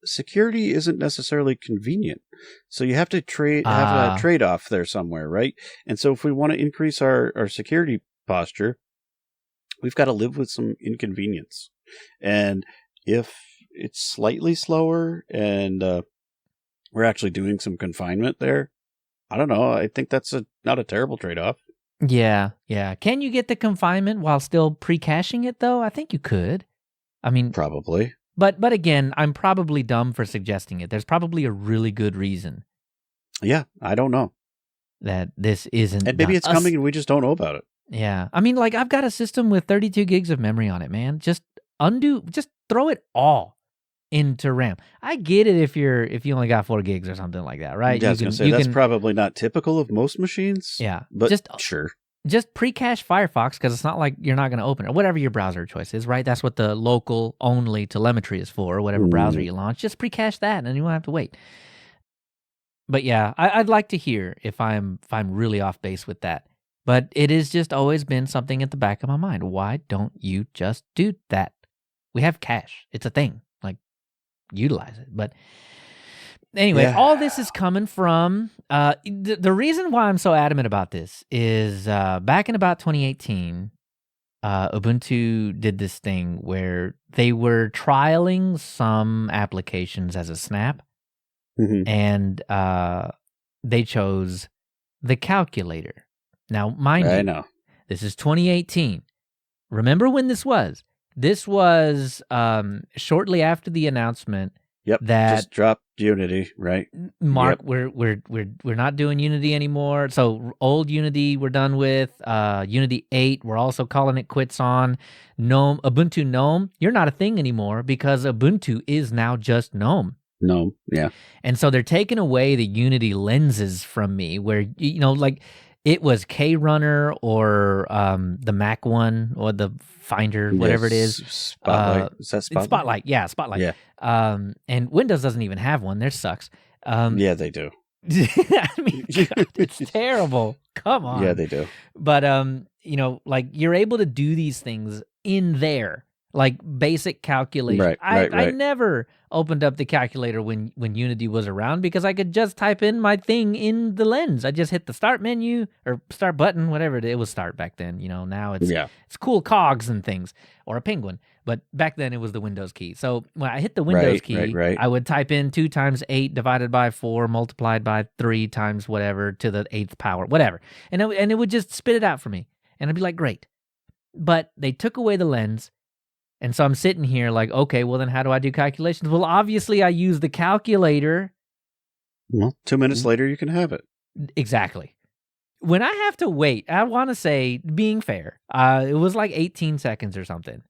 security isn't necessarily convenient. So you have to have a trade-off there somewhere, right? And so if we want to increase our security posture, we've got to live with some inconvenience. And if it's slightly slower and we're actually doing some confinement there, I don't know. I think that's not a terrible trade-off. Yeah. Can you get the confinement while still pre-caching it, though? I think you could. I mean, probably. But again, I'm probably dumb for suggesting it. There's probably a really good reason. Yeah, I don't know. That this isn't... And maybe it's coming and we just don't know about it. Yeah. I mean, like, I've got a system with 32 gigs of memory on it, man. Just throw it all into RAM. I get it if you only got 4 gigs or something like that, right? Yeah, I was going to say, that's probably not typical of most machines. Yeah. But sure. Just pre-cache Firefox, because it's not like you're not going to open it. Whatever your browser choice is, right? That's what the local only telemetry is for, whatever browser you launch. Just pre-cache that, and you won't have to wait. But yeah, I'd like to hear if I'm really off base with that. But it has just always been something at the back of my mind. Why don't you just do that? We have cache. It's a thing. Like, utilize it. But anyway, all this is coming from the reason why I'm so adamant about this is back in about 2018, Ubuntu did this thing where they were trialing some applications as a snap, and they chose the calculator. Now, mind you, I know. This is 2018. Remember when this was? This was shortly after the announcement Yep. That just dropped Unity, right? Mark, we're not doing Unity anymore. So old Unity we're done with. Unity 8 we're also calling it quits on. GNOME, Ubuntu GNOME, you're not a thing anymore because Ubuntu is now just GNOME. No, yeah. And so they're taking away the Unity lenses from me where, like it was KRunner or the Mac one or the Finder, whatever it is. Spotlight. Is that Spotlight? Spotlight, yeah, Spotlight. Yeah. And Windows doesn't even have one. Theirs sucks. Yeah, they do. I mean, God, it's terrible. Come on. Yeah, they do. But, like you're able to do these things in there, like basic calculation. Right. I never opened up the calculator when Unity was around because I could just type in my thing in the lens. I just hit the start menu or start button, whatever it was start back then. Now it's cool cogs and things or a penguin. But back then it was the Windows key. So when I hit the Windows key, I would type in 2 times 8 divided by 4 multiplied by 3 times whatever to the 8th power, whatever. And it would just spit it out for me. And I'd be like, great. But they took away the lens. And so I'm sitting here like, okay, well then how do I do calculations? Well, obviously I use the calculator. Well, 2 minutes later you can have it. Exactly. When I have to wait, I want to say, being fair, it was like 18 seconds or something.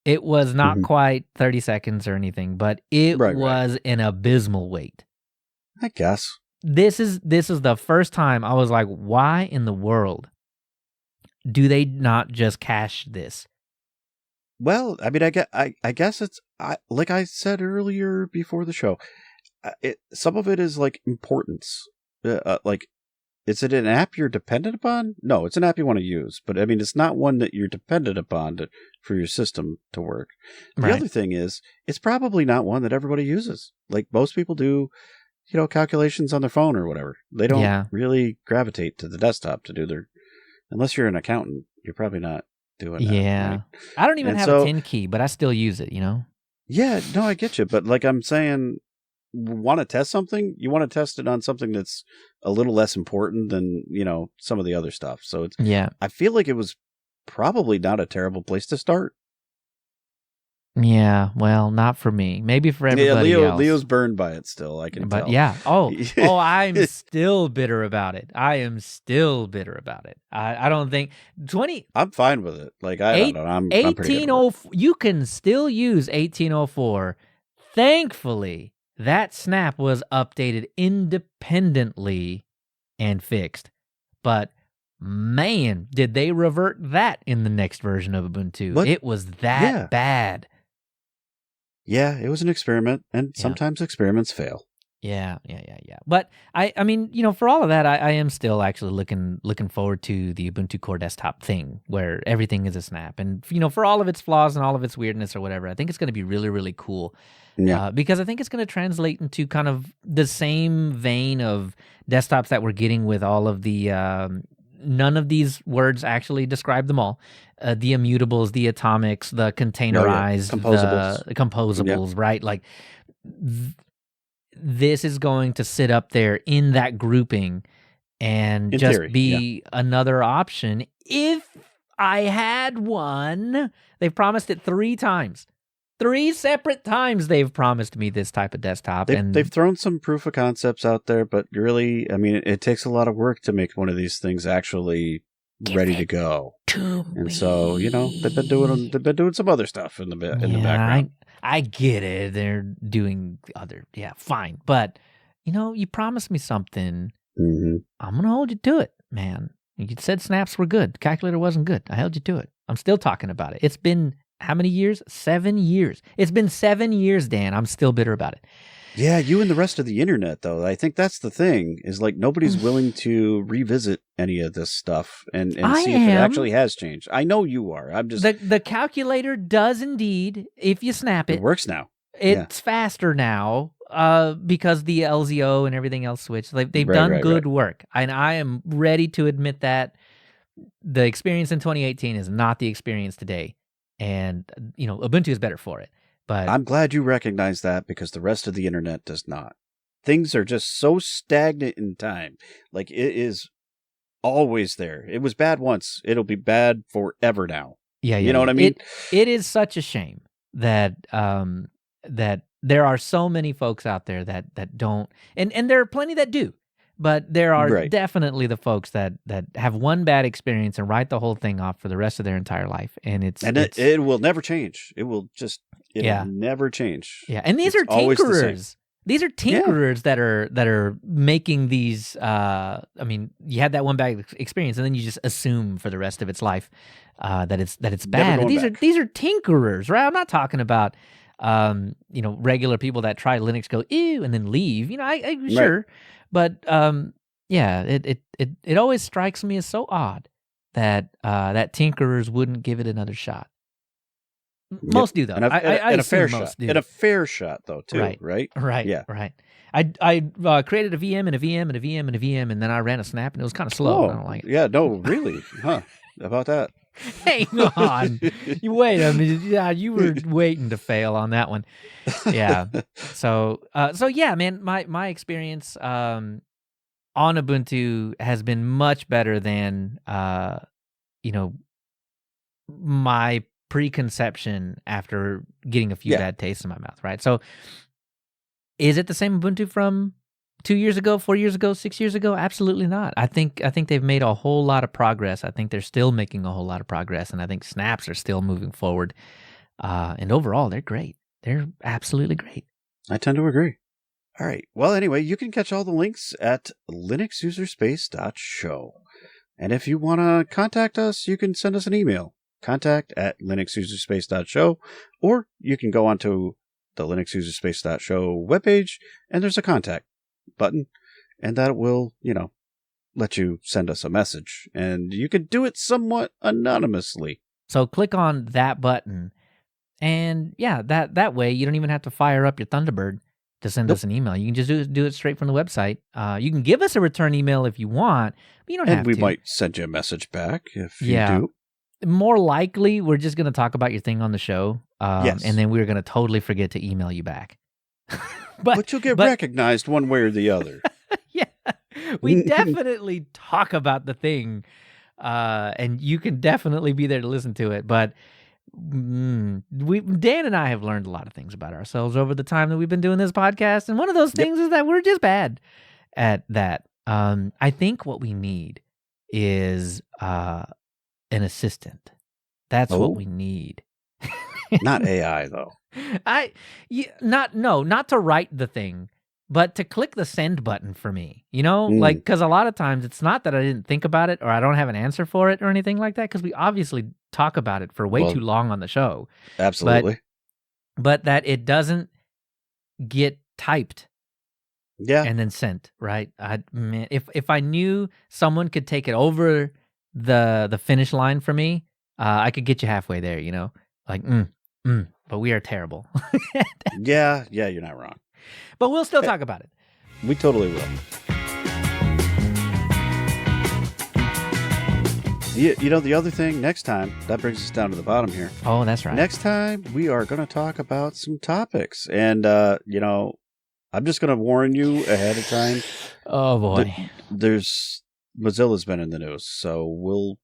It was not quite 30 seconds or anything, but it was an abysmal wait. I guess. This is the first time I was like, why in the world do they not just cache this? Well, I mean, I guess it's like I said earlier before the show. Some of it is like importance. Like, is it an app you're dependent upon? No, it's an app you want to use, but I mean, it's not one that you're dependent upon for your system to work. The other thing is, it's probably not one that everybody uses. Like most people do, calculations on their phone or whatever. They don't really gravitate to the desktop to do their. Unless you're an accountant, you're probably not doing that. Yeah. Right? I don't even have a 10 key, but I still use it, Yeah, no, I get you. But like I'm saying, want to test something? You want to test it on something that's a little less important than, some of the other stuff. So it's, I feel like it was probably not a terrible place to start. Yeah, well, not for me. Maybe for everybody else. Leo's burned by it still, I can tell. Yeah. Oh, I'm still bitter about it. I am still bitter about it. I don't think 20. I'm fine with it. Like I don't know. I'm 1804. You can still use 1804. Thankfully, that snap was updated independently and fixed. But man, did they revert that in the next version of Ubuntu? It was that bad. Yeah, it was an experiment, and sometimes experiments fail. Yeah. But I mean, for all of that, I am still actually looking forward to the Ubuntu Core desktop thing, where everything is a snap, and for all of its flaws and all of its weirdness or whatever, I think it's going to be really, really cool. Yeah. Because I think it's going to translate into kind of the same vein of desktops that we're getting with all of the. None of these words actually describe them all. The immutables, the atomics, the containerized, the composables, right? Like this is going to sit up there in that grouping and just be another option. If I had one, they've promised it 3 times. 3 separate times they've promised me this type of desktop. They've thrown some proof of concepts out there, but really, I mean, it takes a lot of work to make one of these things actually ready to go. And so, they've been doing some other stuff in the background. I get it. They're doing other, fine. But, you promised me something. Mm-hmm. I'm going to hold you to it, man. You said snaps were good. Calculator wasn't good. I held you to it. I'm still talking about it. It's been how many years? 7 years. It's been 7 years, Dan. I'm still bitter about it. Yeah, you and the rest of the internet, though. I think that's the thing, is like nobody's willing to revisit any of this stuff and see if it actually has changed. I know you are. I'm just the calculator does indeed, if you snap it. It works now. It's faster now because the LZO and everything else switched. They've done good work. And I am ready to admit that the experience in 2018 is not the experience today. And, Ubuntu is better for it. But I'm glad you recognize that because the rest of the internet does not. Things are just so stagnant in time. Like it is always there. It was bad once. It'll be bad forever now. Yeah. You know what I mean? It is such a shame that there are so many folks out there that don't, and there are plenty that do, but there are definitely the folks that have one bad experience and write the whole thing off for the rest of their entire life, and it will never change. It will never change. Yeah, and these are tinkerers. These are tinkerers that are making these. I mean, you had that one bad experience, and then you just assume for the rest of its life that it's bad. And these are tinkerers, right? I'm not talking about regular people that try Linux, go ew, and then leave. Sure, but it always strikes me as so odd that tinkerers wouldn't give it another shot. Most do though. And a fair shot. And a fair shot though too. Right. Yeah. Right. I created a VM and a VM and a VM and a VM, and then I ran a snap, and it was kind of slow. I don't like it. Yeah. No. Really? Huh? How about that? Hang on. You wait. I mean, yeah, you were waiting to fail on that one. Yeah. So yeah, man. My experience on Ubuntu has been much better than my preconception after getting a few bad tastes in my mouth, right? So is it the same Ubuntu from 2 years ago, 4 years ago, 6 years ago? Absolutely not. I think they've made a whole lot of progress. I think they're still making a whole lot of progress, and I think snaps are still moving forward. And overall, they're great. They're absolutely great. I tend to agree. All right. Well, anyway, you can catch all the links at linuxuserspace.show. And if you want to contact us, you can send us an email. contact@linuxuserspace.show, or you can go onto the linuxuserspace.show webpage, and there's a contact button, and that will, let you send us a message, and you can do it somewhat anonymously. So click on that button, and that way you don't even have to fire up your Thunderbird to send us an email. You can just do it straight from the website. You can give us a return email if you want, but you don't have to. And we might send you a message back if you do. More likely, we're just going to talk about your thing on the show, and then we're going to totally forget to email you back. but you'll get recognized one way or the other. Yeah, we definitely talk about the thing, and you can definitely be there to listen to it. But Dan and I have learned a lot of things about ourselves over the time that we've been doing this podcast, and one of those things is that we're just bad at that. I think what we need is an assistant. That's what we need. Not AI though. Not to write the thing, but to click the send button for me. Like, because a lot of times it's not that I didn't think about it or I don't have an answer for it or anything like that, because we obviously talk about it for way too long on the show. Absolutely. But that it doesn't get typed. Yeah. And then sent, right? If I knew someone could take it over the finish line for me, I could get you halfway there, like but we are terrible. yeah, you're not wrong, but we'll still talk about it. We totally will. The other thing, next time, that brings us down to the bottom here. Oh, that's right. Next time we are going to talk about some topics, and I'm just going to warn you ahead of time. Oh boy, Mozilla's been in the news, so we'll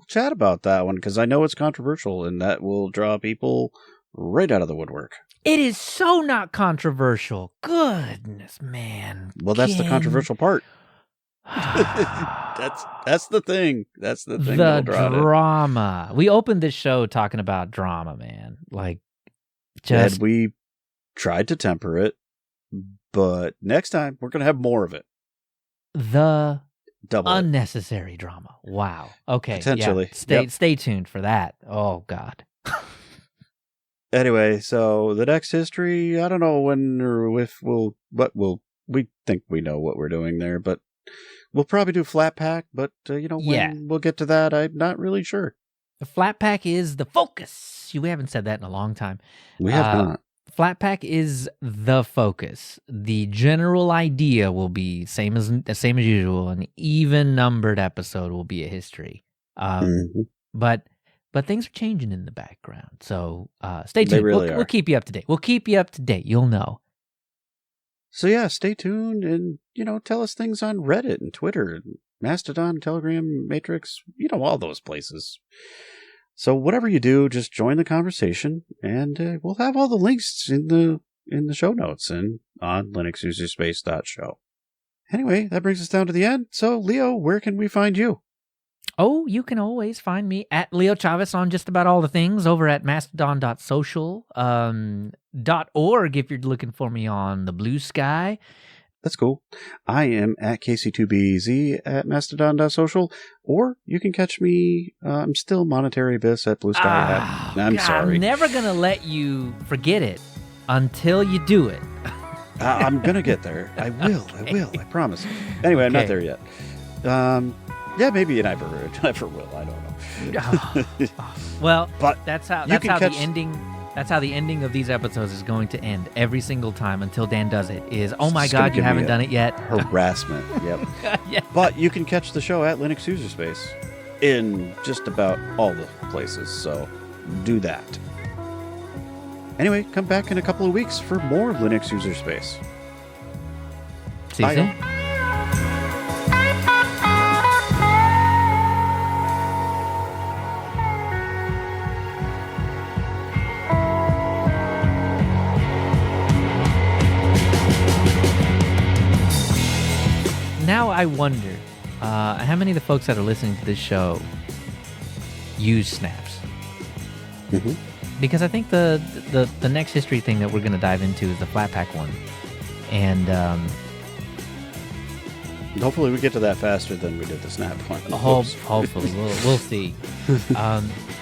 chat about that one, because I know it's controversial, and that will draw people right out of the woodwork. It is so not controversial. Goodness, man. Well, that's the controversial part. That's the thing. That's the thing. The drama. We opened this show talking about drama, man. Like, and we tried to temper it, but next time we're going to have more of it. The unnecessary drama. Wow. Okay. Potentially. Yeah. Stay tuned for that. Oh God. Anyway, so the next history, I don't know when or if we think we know what we're doing there, but we'll probably do Flatpak, but when we'll get to that, I'm not really sure. The Flatpak is the focus. We haven't said that in a long time. We have not. Flatpak is the focus. The general idea will be same as usual. An even numbered episode will be a history. But things are changing in the background. So stay tuned. We'll keep you up to date. You'll know. So yeah, stay tuned and tell us things on Reddit and Twitter, and Mastodon, Telegram, Matrix, all those places. So whatever you do, just join the conversation, and we'll have all the links in the in the show notes and on linuxuserspace.show. Anyway, that brings us down to the end. So, Leo, where can we find you? Oh, you can always find me at Leo Chavez on just about all the things over at mastodon.social, .org if you're looking for me on the Blue Sky. That's cool. I am at KC2BZ at mastodon.social, or you can catch me, I'm still Monetary Abyss at Blue Sky. I'm sorry. I'm never going to let you forget it until you do it. I'm going to get there. I will, I promise. Anyway, I'm not there yet. Yeah, maybe you never will. I don't know. Well, but that's how the ending of these episodes is going to end every single time until Dan does it. Is oh my God, you haven't done it yet? Harassment. Yep. Yeah. But you can catch the show at Linux User Space in just about all the places. So do that. Anyway, come back in a couple of weeks for more Linux User Space. See you soon. Now I wonder how many of the folks that are listening to this show use snaps. Mm-hmm. Because I think the next history thing that we're going to dive into is the Flatpak one. And hopefully we get to that faster than we did the snap one. Hopefully. we'll see.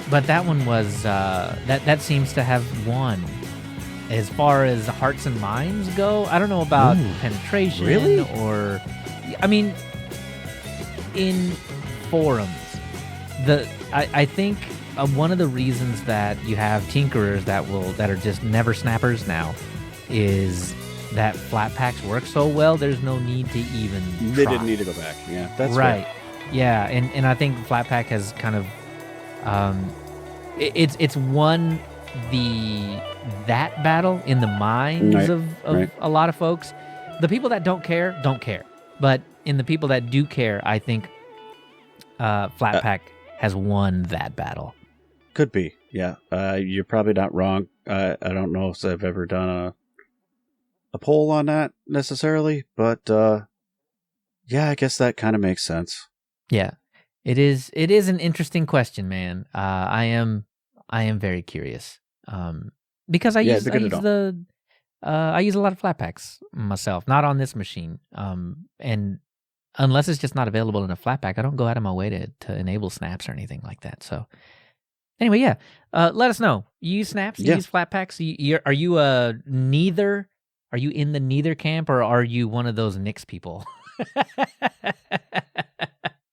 But that one was, that seems to have won. As far as hearts and minds go, I don't know about penetration. Really? Or... I mean, in forums, I think one of the reasons that you have tinkerers that are just never snappers now is that Flatpaks work so well. There's no need to even They try. Didn't need to go back. Yeah, that's right. Yeah, and I think Flatpak has kind of it's won that battle in the minds of a lot of folks. The people that don't care don't care. But in the people that do care, I think Flatpak has won that battle. Could be, yeah. You're probably not wrong. I don't know if I've ever done a poll on that necessarily, but yeah, I guess that kind of makes sense. Yeah, it is an interesting question, man. I am very curious because I use a lot of Flatpaks myself, not on this machine. And unless it's just not available in a Flatpak, I don't go out of my way to enable snaps or anything like that. So anyway, yeah, let us know. You use snaps? You use Flatpaks? Are you neither? Are you in the neither camp, or are you one of those Nix people?